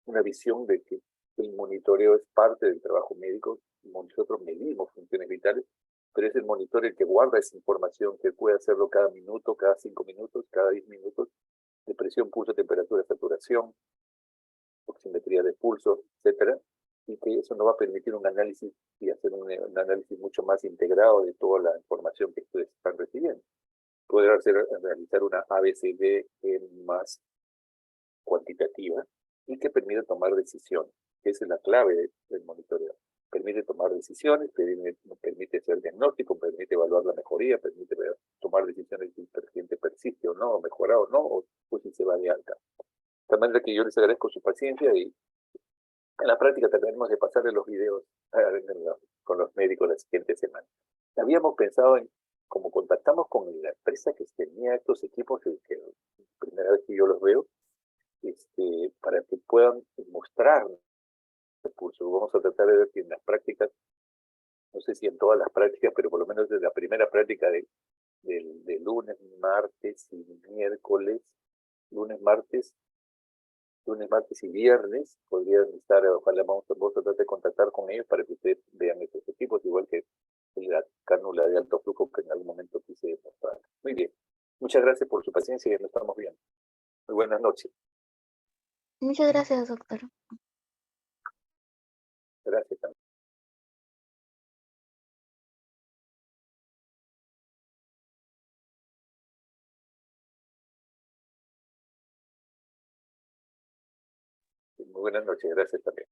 una visión de que el monitoreo es parte del trabajo médico. Nosotros medimos funciones vitales, pero es el monitor el que guarda esa información, que puede hacerlo cada minuto, cada 5 minutos, cada 10 minutos, de presión, pulso, temperatura, saturación, oximetría de pulso, etcétera, y que eso nos va a permitir un análisis y hacer un análisis mucho más integrado de toda la información que ustedes están recibiendo. Poder realizar una ABCD más cuantitativa y que permite tomar decisiones. Esa es la clave del monitoreo. Permite tomar decisiones, permite hacer diagnóstico, permite evaluar la mejoría, permite tomar decisiones si el paciente persiste o no, mejora o no, o si se va de alta. De manera que yo les agradezco su paciencia y en la práctica trataremos de pasarle los videos con los médicos la siguiente semana. Habíamos pensado en, como contactamos con la empresa que tenía estos equipos, que primera vez que yo los veo, para que puedan mostrar el pulso. Vamos a tratar de ver que en las prácticas no sé si en todas las prácticas, pero por lo menos desde la primera práctica de lunes, martes y miércoles, lunes, martes y viernes, podrían estar, ojalá vamos a tratar de contactar con ellos para que ustedes vean estos equipos, igual que la cánula de alto flujo que en algún momento quise demostrar. Muy bien. Muchas gracias por su paciencia y nos estamos viendo. Muy buenas noches. Muchas gracias, doctor. Gracias también. Muy buenas noches. Gracias también.